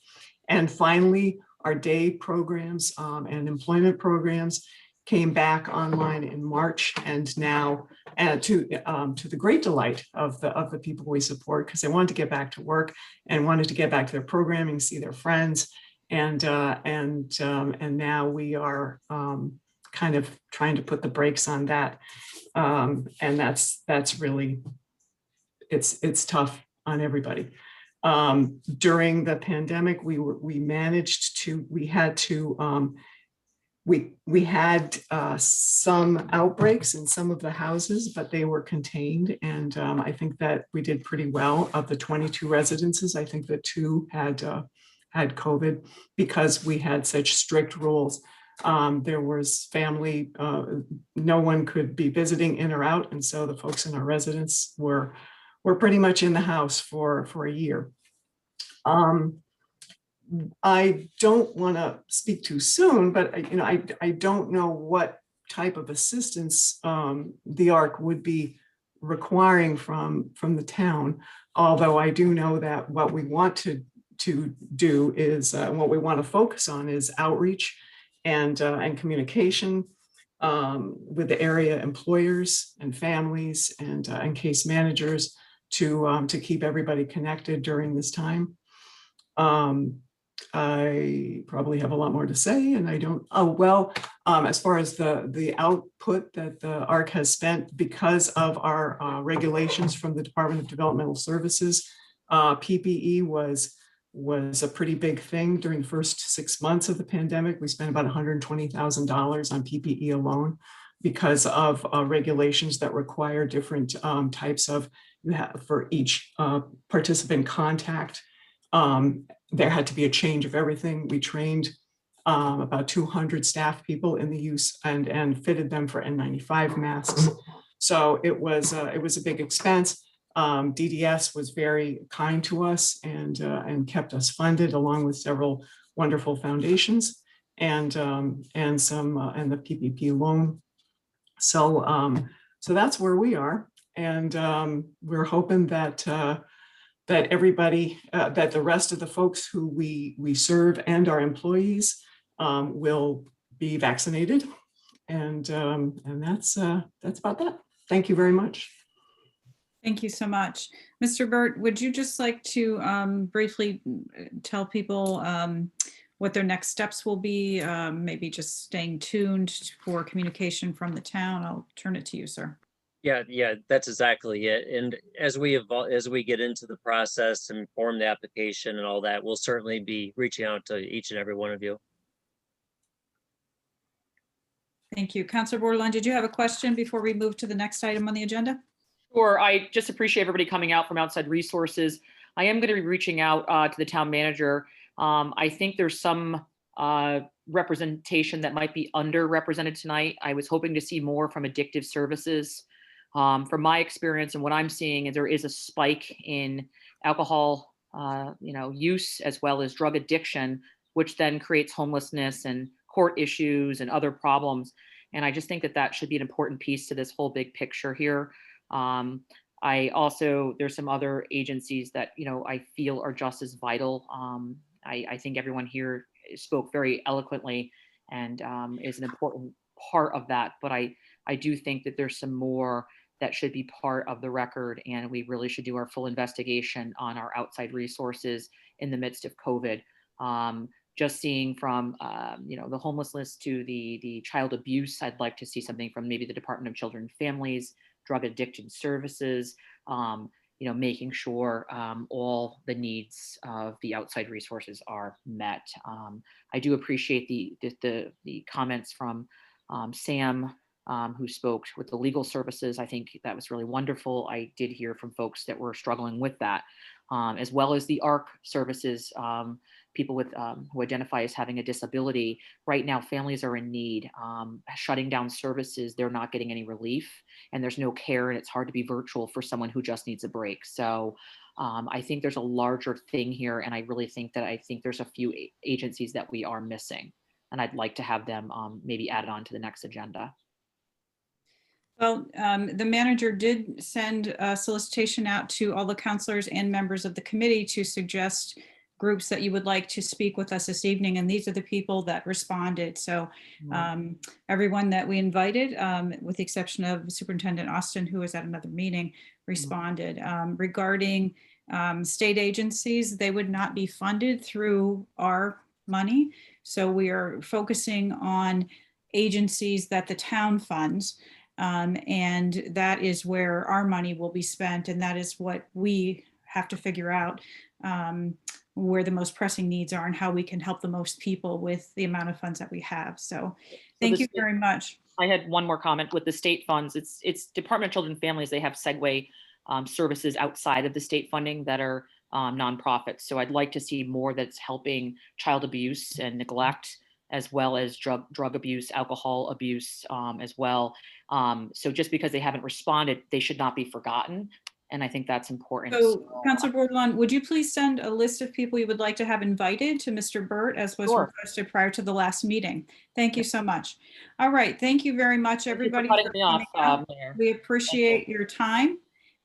And finally, our day programs and employment programs came back online in March, and now to the great delight of the people we support, because they wanted to get back to work and wanted to get back to their programming, see their friends, and now we are kind of trying to put the brakes on that, and that's really it's tough on everybody. During the pandemic, we had some outbreaks in some of the houses, but they were contained. And I think that we did pretty well. Of the 22 residences, I think that 2 had COVID because we had such strict rules. There was family, no one could be visiting in or out. And so the folks in our residence were pretty much in the house for a year. I don't want to speak too soon, but I don't know what type of assistance the ARC would be requiring from the town. Although I do know that what we want to do is what we want to focus on is outreach and communication with the area employers and families and case managers to keep everybody connected during this time. I probably have a lot more to say, and I don't. As far as the output that the ARC has spent because of our regulations from the Department of Developmental Services, PPE was a pretty big thing during the first 6 months of the pandemic. We spent about $120,000 on PPE alone because of regulations that require different types of, for each participant contact. There had to be a change of everything. We trained about 200 staff people in the use and fitted them for N95 masks. So it was a big expense. DDS was very kind to us and kept us funded along with several wonderful foundations and the PPP loan. So that's where we are, and we're hoping that everybody, that the rest of the folks who we serve and our employees will be vaccinated, and that's about that. Thank you very much. Thank you so much. Mr. Burt, would you just like to briefly tell people what their next steps will be? Maybe just staying tuned for communication from the town. I'll turn it to you, sir. Yeah, that's exactly it. And as we get into the process and form the application and all that, we'll certainly be reaching out to each and every one of you. Thank you. Councilor Bordelon, did you have a question before we move to the next item on the agenda? Sure. I just appreciate everybody coming out from outside resources. I am going to be reaching out to the town manager. I think there's some representation that might be underrepresented tonight. I was hoping to see more from addictive services. From my experience and what I'm seeing is there is a spike in alcohol use as well as drug addiction, which then creates homelessness and court issues and other problems. And I just think that should be an important piece to this whole big picture here. There's some other agencies that, I feel are just as vital. I think everyone here spoke very eloquently and is an important part of that. But I do think that there's some more that should be part of the record, and we really should do our full investigation on our outside resources in the midst of COVID. Just seeing from the homelessness to the child abuse, I'd like to see something from maybe the Department of Children and Families, drug addiction services, making sure all the needs of the outside resources are met. I do appreciate the comments from Sam, who spoke with the legal services. I think that was really wonderful. I did hear from folks that were struggling with that. as well as the ARC services, people with who identify as having a disability. Right now, families are in need. Shutting down services, they're not getting any relief, and there's no care, and it's hard to be virtual for someone who just needs a break. So I think there's a larger thing here, and I really think there's a few agencies that we are missing, and I'd like to have them maybe added on to the next agenda. Well, the manager did send a solicitation out to all the counselors and members of the committee to suggest groups that you would like to speak with us this evening, and these are the people that responded. So everyone that we invited, with the exception of Superintendent Austin, who was at another meeting, responded. Regarding state agencies, they would not be funded through our money. So we are focusing on agencies that the town funds. And that is where our money will be spent. And that is what we have to figure out, where the most pressing needs are and how we can help the most people with the amount of funds that we have. So thank you very much. I had one more comment with the state funds. It's Department of Children and Families. They have segue services outside of the state funding that are nonprofits. So I'd like to see more that's helping child abuse and neglect, as well as drug abuse, alcohol abuse as well. So just because they haven't responded, they should not be forgotten. And I think that's important. So Councilor Bordelon, would you please send a list of people you would like to have invited to Mr. Burt, as was requested prior to the last meeting? Thank you so much. All right, thank you very much, everybody. Thank you for cutting me off, Mayor. We appreciate your time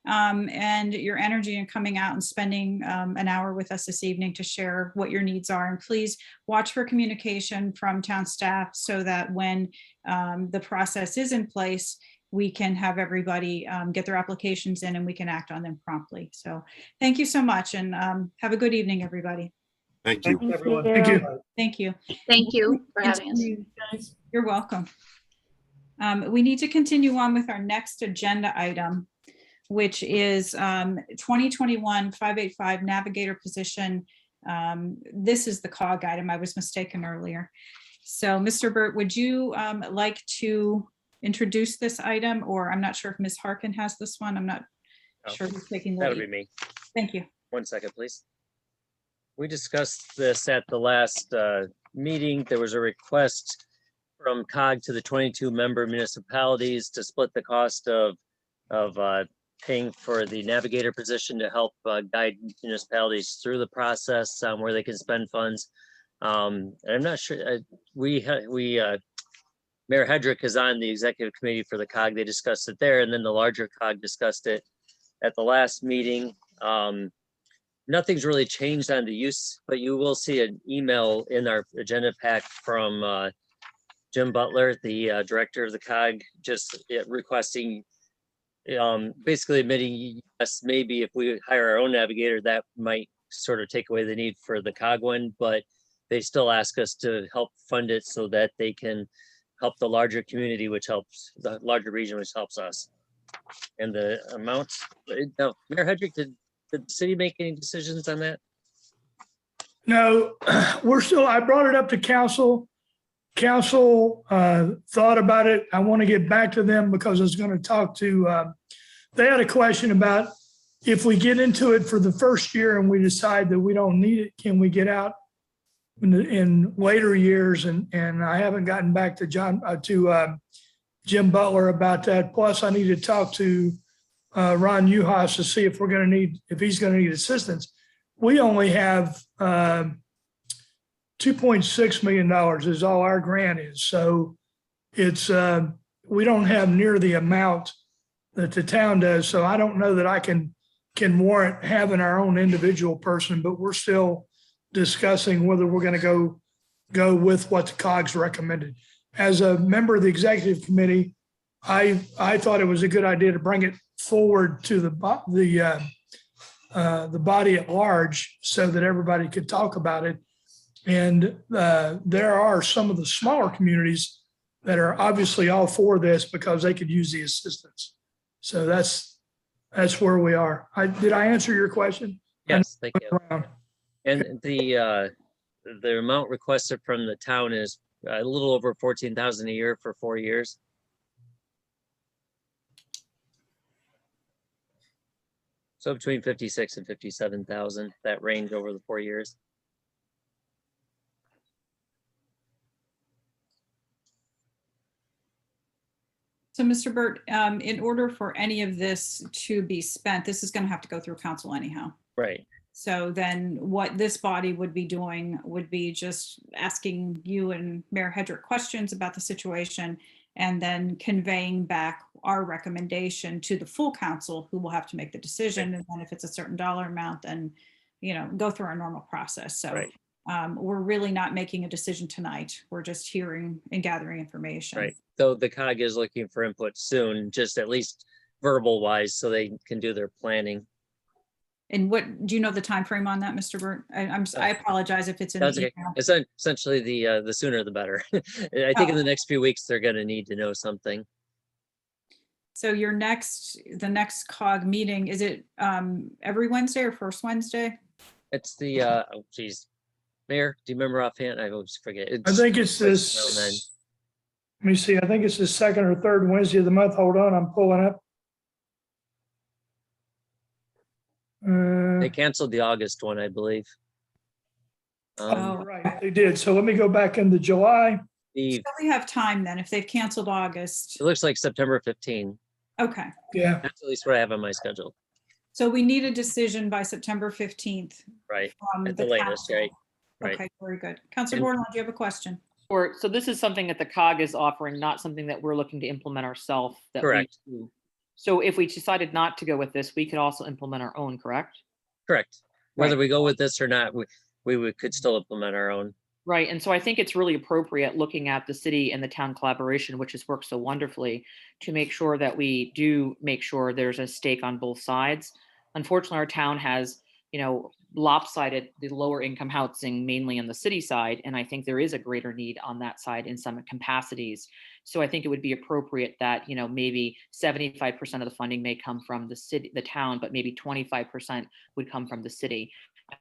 and your energy in coming out and spending an hour with us this evening to share what your needs are. And please watch for communication from town staff so that when the process is in place, we can have everybody get their applications in and we can act on them promptly. So thank you so much, and have a good evening, everybody. Thank you. Thank you. Thank you. Thank you for having us. You're welcome. We need to continue on with our next agenda item, which is 2021-585 navigator position. This is the COG item. I was mistaken earlier. So Mr. Burt, would you like to introduce this item, or I'm not sure if Ms. Harkin has this one. I'm not sure who's taking the lead. That'll be me. Thank you. 1 second, please. We discussed this at the last meeting. There was a request from COG to the 22 member municipalities to split the cost of paying for the navigator position to help guide municipalities through the process where they can spend funds. And I'm not sure, Mayor Hedrick is on the executive committee for the COG. They discussed it there, and then the larger COG discussed it at the last meeting. Nothing's really changed on the use, but you will see an email in our agenda pack from Jim Butler, the director of the COG, just requesting, basically admitting, yes, maybe if we hire our own navigator, that might sort of take away the need for the COG one, but they still ask us to help fund it so that they can help the larger community, which helps the larger region, which helps us. And the amount, no, Mayor Hedrick, did the city make any decisions on that? No, I brought it up to council. Council thought about it. I want to get back to them because I was going to talk to, they had a question about if we get into it for the first year and we decide that we don't need it, can we get out in later years? And I haven't gotten back to Jim Butler about that. Plus I need to talk to Ron Uhas to see if he's going to need assistance. We only have $2.6 million is all our grant is. So it's, we don't have near the amount that the town does. So I don't know that I can warrant having our own individual person, but we're still discussing whether we're going to go with what the COG's recommended. As a member of the executive committee, I thought it was a good idea to bring it forward to the body at large so that everybody could talk about it. And there are some of the smaller communities that are obviously all for this because they could use the assistance. So that's where we are. Did I answer your question? Yes, thank you. And the amount requested from the town is a little over 14,000 a year for 4 years. So between 56 and 57,000, that range over the 4 years. So Mr. Burt, in order for any of this to be spent, this is going to have to go through council anyhow. Right. So then what this body would be doing would be just asking you and Mayor Hedrick questions about the situation and then conveying back our recommendation to the full council, who will have to make the decision. And then if it's a certain dollar amount, then, you know, go through our normal process. So Right. We're really not making a decision tonight. We're just hearing and gathering information. Right. So the COG is looking for input soon, just at least verbal wise, so they can do their planning. And what, do you know the time frame on that, Mr. Burt? I apologize if it's in That's the okay. email. It's essentially the sooner the better. I think in the next few weeks, they're gonna need to know something. So the next COG meeting, is it every Wednesday or first Wednesday? It's the, oh geez. Mayor, do you remember offhand? I always forget. I think it's around then. this, let me see, I think it's the second or third Wednesday of the month. Hold on, I'm pulling up. They canceled the August one, I believe. Right, they did. So let me go back into July. So we have time then, if they've canceled August. It looks like September 15. Okay. Yeah. That's at least what I have on my schedule. So we need a decision by September 15th. Right. From At the latest, council. right? Right. Okay, very good. Councilor Bordelon, do you have a question? Or, so this is something that the COG is offering, not something that we're looking to implement ourselves. Correct. So if we decided not to go with this, we could also implement our own, correct? Correct. Whether Right. we go with this or not, we could still implement our own. Right, and so I think it's really appropriate, looking at the city and the town collaboration, which has worked so wonderfully, to make sure that we do make sure there's a stake on both sides. Unfortunately, our town has, you know, lopsided the lower income housing mainly on the city side, and I think there is a greater need on that side in some capacities. So I think it would be appropriate that, you know, maybe 75% of the funding may come from the city, the town, but maybe 25% would come from the city.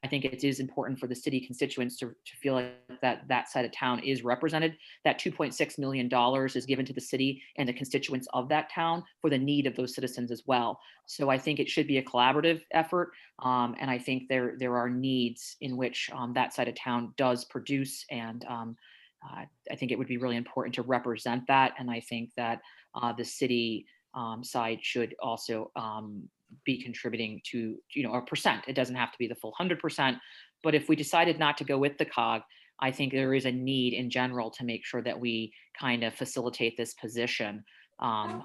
I think it is important for the city constituents to feel like that side of town is represented. That $2.6 million is given to the city and the constituents of that town for the need of those citizens as well. So I think it should be a collaborative effort. And I think there are needs in which that side of town does produce. And I think it would be really important to represent that. And I think that the city side should also be contributing to, you know, a percent. It doesn't have to be the full 100%, but if we decided not to go with the COG, I think there is a need in general to make sure that we kind of facilitate this position. I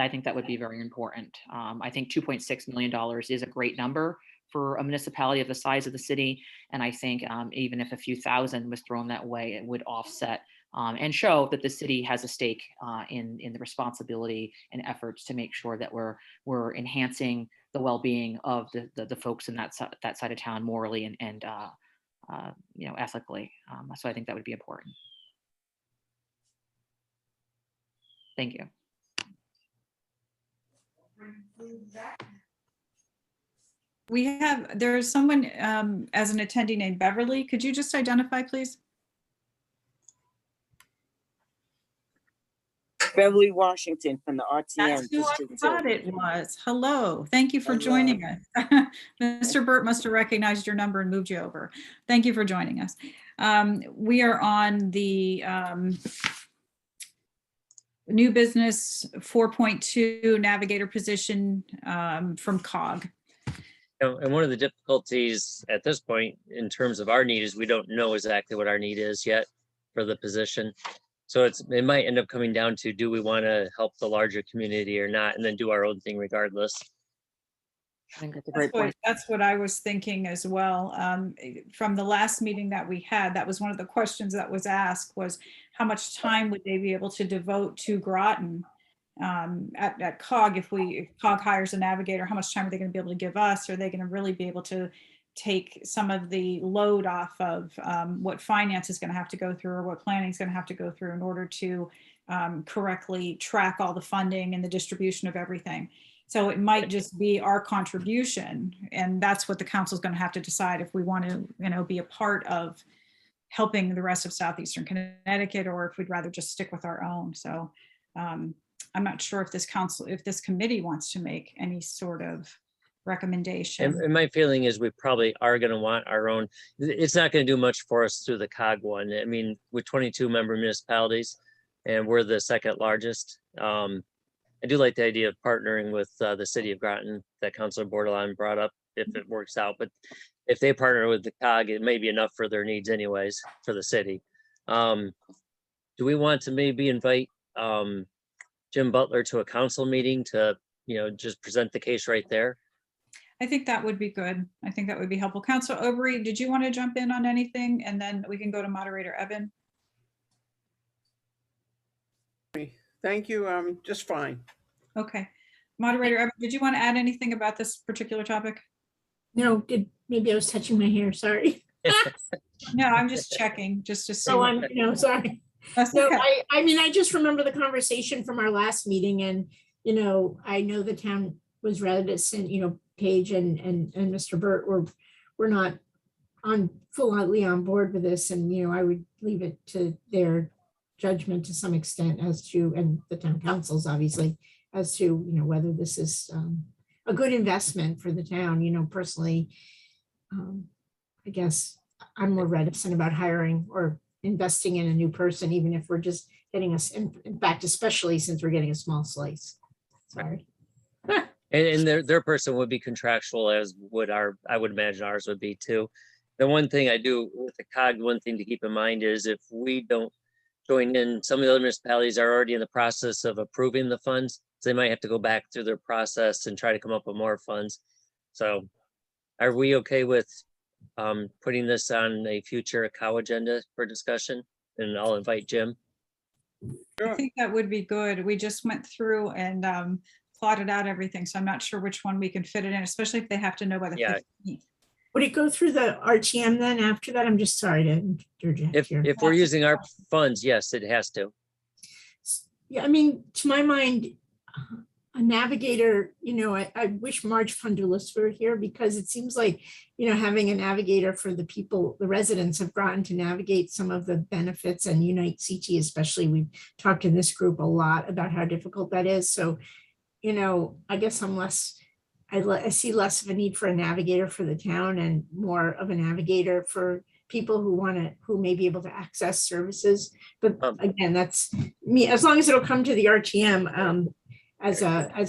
think that would be very important. I think $2.6 million is a great number for a municipality of the size of the city. And I think even if a few thousand was thrown that way, it would offset and show that the city has a stake in the responsibility and efforts to make sure that we're enhancing the well-being of the folks in that side of town morally and you know, ethically. So I think that would be important. Thank you. There's someone as an attendee named Beverly. Could you just identify, please? Beverly Washington from the RTN. That's who I thought it was. Hello, thank you for joining us. Mr. Burt must have recognized your number and moved you over. Thank you for joining us. We are on the new business 4.2 navigator position from COG. And one of the difficulties at this point in terms of our need is we don't know exactly what our need is yet for the position. So it might end up coming down to, do we want to help the larger community or not, and then do our own thing regardless. I think that's a great point. That's what I was thinking as well. From the last meeting that we had, that was one of the questions that was asked, was how much time would they be able to devote to Groton at COG? If COG hires a navigator, how much time are they going to be able to give us? Are they going to really be able to take some of the load off of what finance is going to have to go through, or what planning is going to have to go through in order to correctly track all the funding and the distribution of everything? So it might just be our contribution, and that's what the council is going to have to decide, if we want to, you know, be a part of helping the rest of Southeastern Connecticut, or if we'd rather just stick with our own. So I'm not sure if this council, if this committee wants to make any sort of recommendation. And my feeling is we probably are going to want our own. It's not going to do much for us through the COG one. I mean, with 22 member municipalities, and we're the second largest. I do like the idea of partnering with the city of Groton that Councilor Bordelon brought up if it works out. But if they partner with the COG, it may be enough for their needs anyways for the city. Do we want to maybe invite Jim Butler to a council meeting to, just present the case right there? I think that would be good. I think that would be helpful. Councilor Aubrey, did you want to jump in on anything? And then we can go to moderator Evan. Thank you. Just fine. Okay. Moderator Evan, did you want to add anything about this particular topic? No, maybe I was touching my hair, sorry. No, I'm just checking, just to see. So I'm, sorry. That's No, okay. I mean, I just remember the conversation from our last meeting, and, I know the town was reticent, Paige and Mr. Burt were not fully on board with this, and, I would leave it to their judgment to some extent as to, and the town councils obviously, as to, whether this is a good investment for the town. Personally, I guess I'm more reticent about hiring or investing in a new person, even if we're just getting us, in fact, especially since we're getting a small slice. Sorry. And their person would be contractual, as would I would imagine ours would be too. The one thing I do with the COG, one thing to keep in mind is if we don't join in, some of the other municipalities are already in the process of approving the funds. So they might have to go back through their process and try to come up with more funds. So are we okay with putting this on a future COW agenda for discussion? And I'll invite Jim. I think that would be good. We just went through and plotted out everything. So I'm not sure which one we can fit it in, especially if they have to know by the 15th. Would it go through the RTM then after that? I'm just sorry to interject here. If we're using our funds, yes, it has to. Yeah, I mean, to my mind, a navigator, I wish Marge Fundulis were here, because it seems like, having a navigator for the people, the residents of Groton, to navigate some of the benefits, and Unite CT especially, we've talked in this group a lot about how difficult that is. So, I guess I see less of a need for a navigator for the town and more of a navigator for people who may be able to access services. But again, that's me, as long as it'll come to the RTM as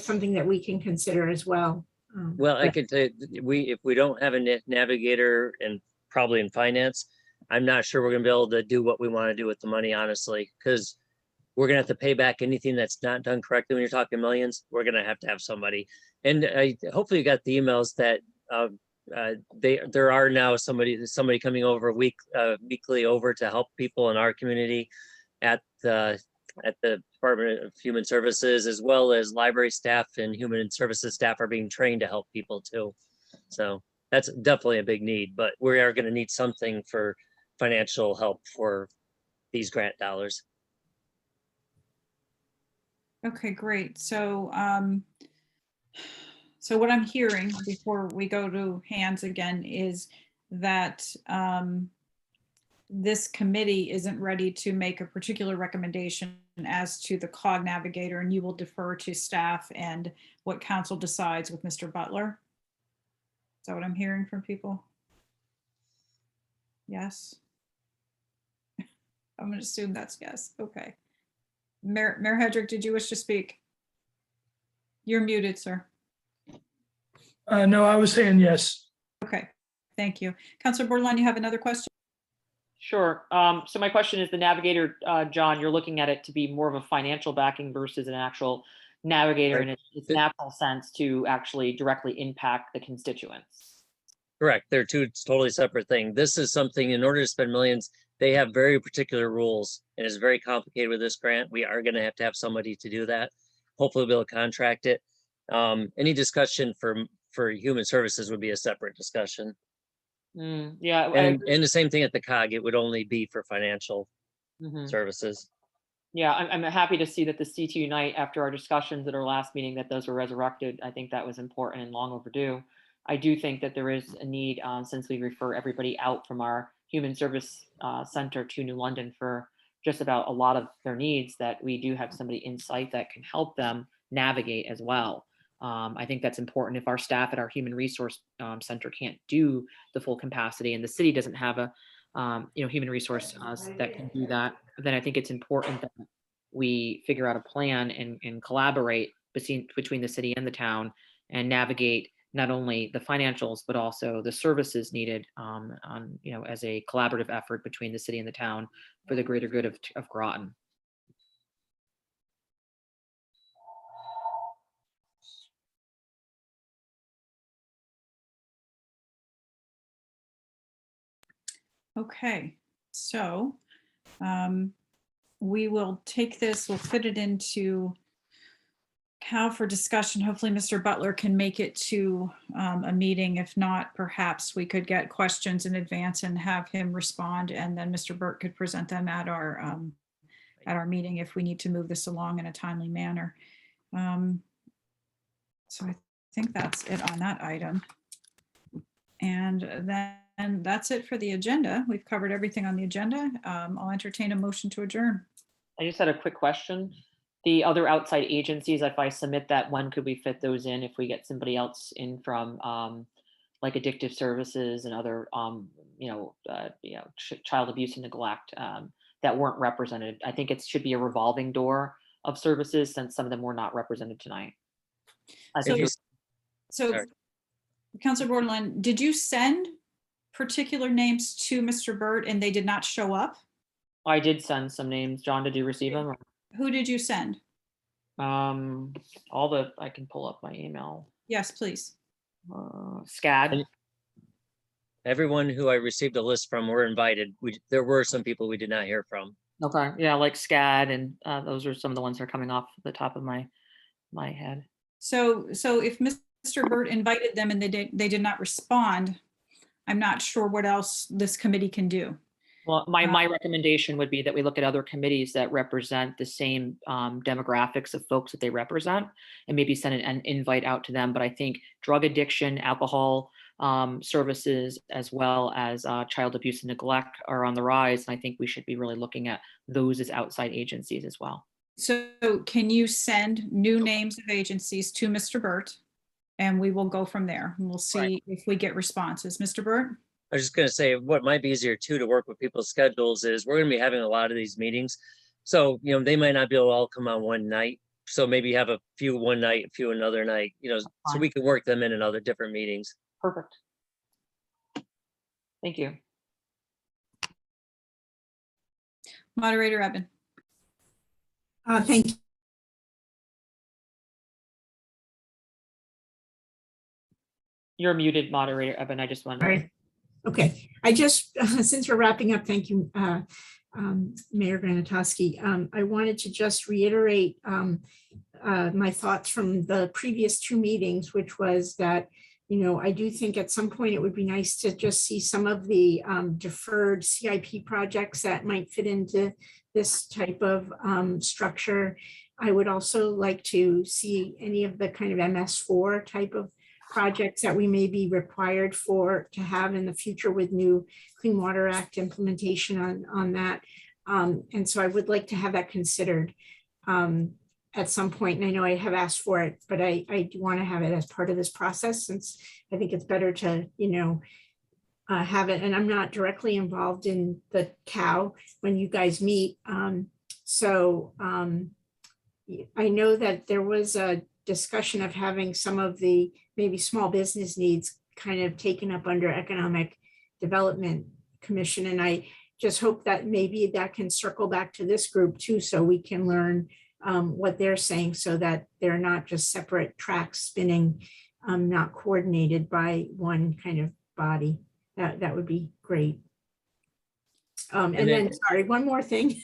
something that we can consider as well. Well, I could say if we don't have a navigator, and probably in finance, I'm not sure we're gonna be able to do what we want to do with the money, honestly, because we're gonna have to pay back anything that's not done correctly. When you're talking millions, we're gonna have to have somebody. And hopefully you got the emails that there are now somebody coming over weekly over to help people in our community at the Department of Human Services, as well as library staff and human services staff are being trained to help people too. So that's definitely a big need, but we are going to need something for financial help for these grant dollars. Okay, great. So, so what I'm hearing before we go to hands again is that this committee isn't ready to make a particular recommendation as to the COG navigator, and you will defer to staff and what council decides with Mr. Butler. Is that what I'm hearing from people? Yes. I'm going to assume that's yes. Okay. Mayor Hedrick, did you wish to speak? You're muted, sir. No, I was saying yes. Okay, thank you. Councilor Bordelon, you have another question? Sure. So my question is, the navigator, John, you're looking at it to be more of a financial backing versus an actual navigator in its natural sense to actually directly impact the constituents. Correct. They're two totally separate things. This is something, in order to spend millions, they have very particular rules, and it's very complicated with this grant. We are going to have somebody to do that. Hopefully we'll be able to contract it. Any discussion for human services would be a separate discussion. Yeah. And the same thing at the COG, it would only be for financial services. Yeah, I'm happy to see that the CT Unite, after our discussions at our last meeting, that those were resurrected. I think that was important and long overdue. I do think that there is a need, since we refer everybody out from our human service center to New London for just about a lot of their needs, that we do have somebody in site that can help them navigate as well. I think that's important. If our staff at our human resource center can't do the full capacity, and the city doesn't have a human resource that can do that, then I think it's important that we figure out a plan and collaborate between the city and the town and navigate not only the financials, but also the services needed as a collaborative effort between the city and the town for the greater good of Groton. Okay, so we will take this, we'll fit it into Cal for discussion. Hopefully Mr. Butler can make it to a meeting. If not, perhaps we could get questions in advance and have him respond, and then Mr. Burt could present them at our meeting if we need to move this along in a timely manner. So I think that's it on that item. And then that's it for the agenda. We've covered everything on the agenda. I'll entertain a motion to adjourn. I just had a quick question. The other outside agencies, if I submit that, when could we fit those in if we get somebody else in from like addictive services and other child abuse and neglect that weren't represented? I think it should be a revolving door of services, since some of them were not represented tonight. So Councilor Borderland, did you send particular names to Mr. Burt and they did not show up? I did send some names. John, did you receive them? Who did you send? I can pull up my email. Yes, please. SCAD. Everyone who I received a list from were invited. There were some people we did not hear from. Okay, yeah, like SCAD, and those are some of the ones that are coming off the top of my head. So if Mr. Burt invited them and they did not respond, I'm not sure what else this committee can do. Well, my recommendation would be that we look at other committees that represent the same demographics of folks that they represent, and maybe send an invite out to them. But I think drug addiction, alcohol services, as well as child abuse and neglect are on the rise. And I think we should be really looking at those as outside agencies as well. So can you send new names of agencies to Mr. Burt, and we will go from there, and we'll see if we get responses. Mr. Burt? I was just going to say, what might be easier too to work with people's schedules is we're going to be having a lot of these meetings. So, they might not be able to all come on one night. So maybe have a few one night, a few another night, so we can work them in other different meetings. Perfect. Thank you. Moderator Eben. Thank you. You're muted, Moderator Eben. I just wanted to. All right. Okay, I just, since we're wrapping up, thank you, Mayor Granatosky. I wanted to just reiterate my thoughts from the previous two meetings, which was that, I do think at some point it would be nice to just see some of the deferred CIP projects that might fit into this type of structure. I would also like to see any of the kind of MS4 type of projects that we may be required to have in the future with new Clean Water Act implementation on that. And so I would like to have that considered at some point. And I know I have asked for it, but I do want to have it as part of this process, since I think it's better to, have it. And I'm not directly involved in the COW when you guys meet. I know that there was a discussion of having some of the maybe small business needs kind of taken up under Economic Development Commission. And I just hope that maybe that can circle back to this group too, so we can learn what they're saying, so that they're not just separate tracks spinning, not coordinated by one kind of body. That would be great. And then, sorry, one more thing.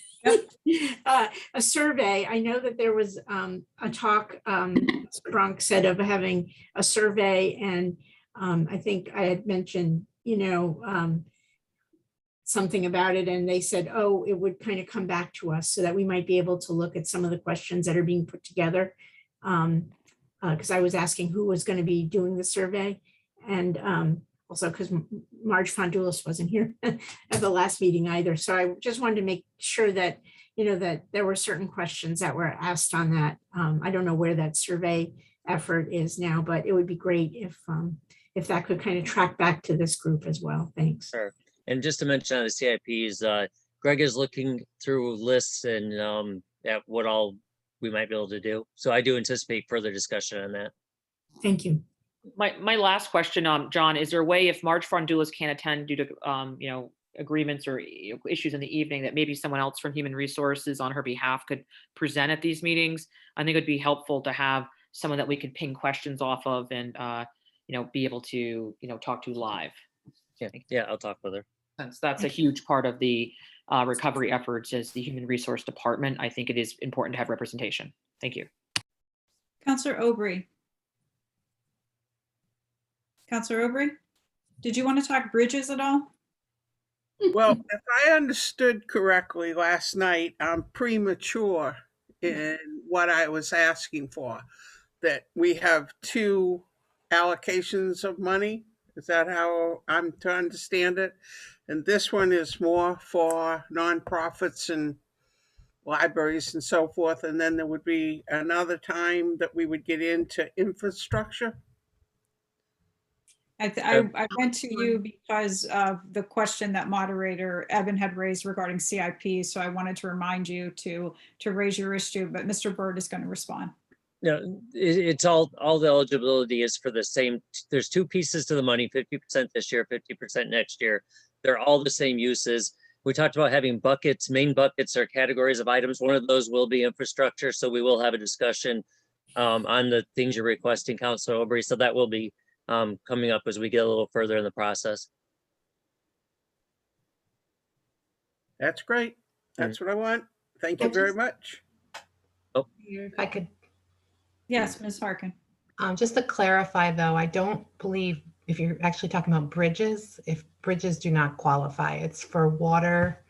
A survey. I know that there was a talk, Bronx said, of having a survey, and I think I had mentioned, something about it, and they said, oh, it would kind of come back to us so that we might be able to look at some of the questions that are being put together. Because I was asking who was going to be doing the survey, and also because Marge Fondulis wasn't here at the last meeting either. So I just wanted to make sure that, that there were certain questions that were asked on that. I don't know where that survey effort is now, but it would be great if that could kind of track back to this group as well. Thanks. Sure. And just to mention on the CIPs, Greg is looking through lists and at what all we might be able to do. So I do anticipate further discussion on that. Thank you. My last question, John, is there a way if Marge Fondulis can't attend due to, agreements or issues in the evening, that maybe someone else from Human Resources on her behalf could present at these meetings? I think it'd be helpful to have someone that we could ping questions off of and, be able to, talk to live. Yeah, I'll talk with her. Since that's a huge part of the recovery efforts as the Human Resource Department, I think it is important to have representation. Thank you. Councillor Aubry. Councillor Aubry, did you want to talk bridges at all? Well, if I understood correctly last night, I'm premature in what I was asking for, that we have 2 allocations of money. Is that how I'm to understand it? And this one is more for nonprofits and libraries and so forth. And then there would be another time that we would get into infrastructure. I went to you because of the question that moderator Evan had raised regarding CIP. So I wanted to remind you to raise your issue, but Mr. Burt is going to respond. No, it's all the eligibility is for the same. There's 2 pieces to the money, 50% this year, 50% next year. They're all the same uses. We talked about having buckets, main buckets or categories of items. One of those will be infrastructure. So we will have a discussion on the things you're requesting, Councilor Aubry. So that will be coming up as we get a little further in the process. That's great. That's what I want. Thank you very much. Oh, If I could, yes, Ms. Harkin. just to clarify though, I don't believe if you're actually talking about bridges, if bridges do not qualify, it's for water,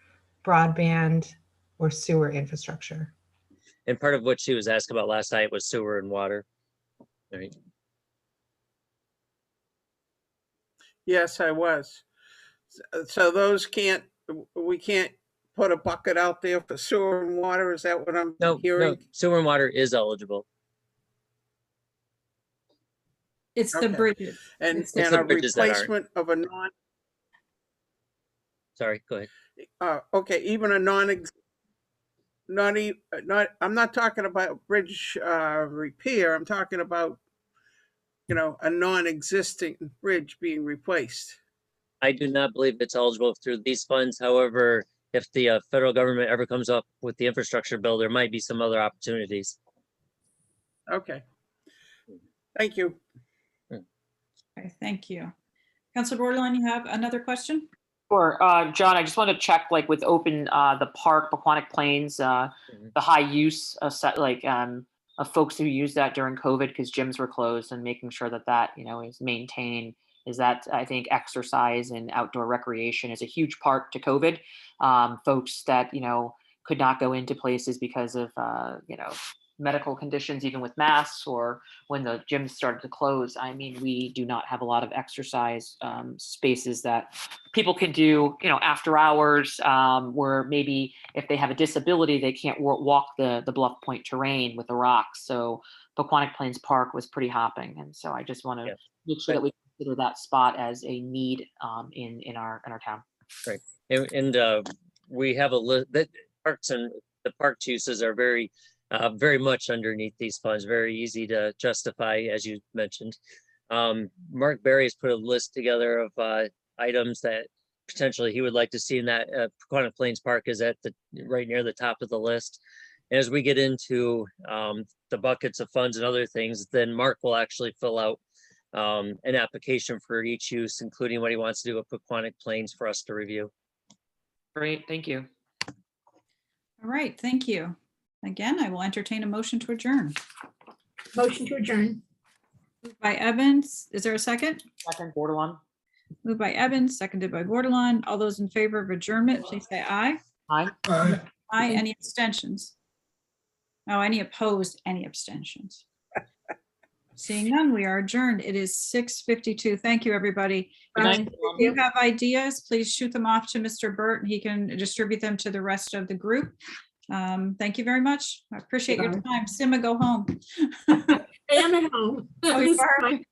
broadband, or sewer infrastructure. and part of what she was asking about last night was sewer and water. All right. Yes, I was. So those we can't put a bucket out there for sewer and water. Is that what I'm hearing? No, sewer and water is eligible. It's the bridges. And the a bridges that aren't. replacement of a non. Sorry, go ahead. Okay, even a I'm not talking about bridge repair. I'm talking about, a non-existing bridge being replaced. I do not believe it's eligible through these funds. However, if the federal government ever comes up with the infrastructure bill, there might be some other opportunities. Okay. Thank you. Okay, thank you. Councilor Borderline, you have another question? Sure. John, I just want to check, like with open the park, Pequannock Plains, the high use of of folks who use that during COVID because gyms were closed, and making sure that is maintained. Is that, I think, exercise and outdoor recreation is a huge part to COVID. Folks that could not go into places because of medical conditions, even with masks, or when the gyms started to close. I mean, we do not have a lot of exercise spaces that people can do, after hours, where maybe if they have a disability, they can't walk the Bluff Point terrain with the rocks. So Pequannock Plains Park was pretty hopping. And so I just want to make sure that we consider that spot as a need in our town. Right. And we have a list that parks and the park uses are very much underneath these funds, very easy to justify, as you mentioned. Mark Berry has put a list together of items that potentially he would like to see in that. Connal Plains Park is at right near the top of the list. And as we get into the buckets of funds and other things, then Mark will actually fill out an application for each use, including what he wants to do with Pequannock Plains for us to review. Great, thank you. All right, thank you. Again, I will entertain a motion to adjourn. Motion to adjourn. Moved by Evans. Is there a second? Second, Bordelon. Moved by Evans, seconded by Bordelon. All those in favor of adjournment, please say aye. Aye. Aye. Aye. Any abstentions? No, any opposed? Any abstentions? Seeing none, we are adjourned. It is 6:52. Thank you, everybody. Good night, If you have ideas, please shoot them off to Mr. Burt and he can distribute them to the rest of the group. Thank you very much. I appreciate your time. Sima, go home. I am at home. Oh, you This is are? my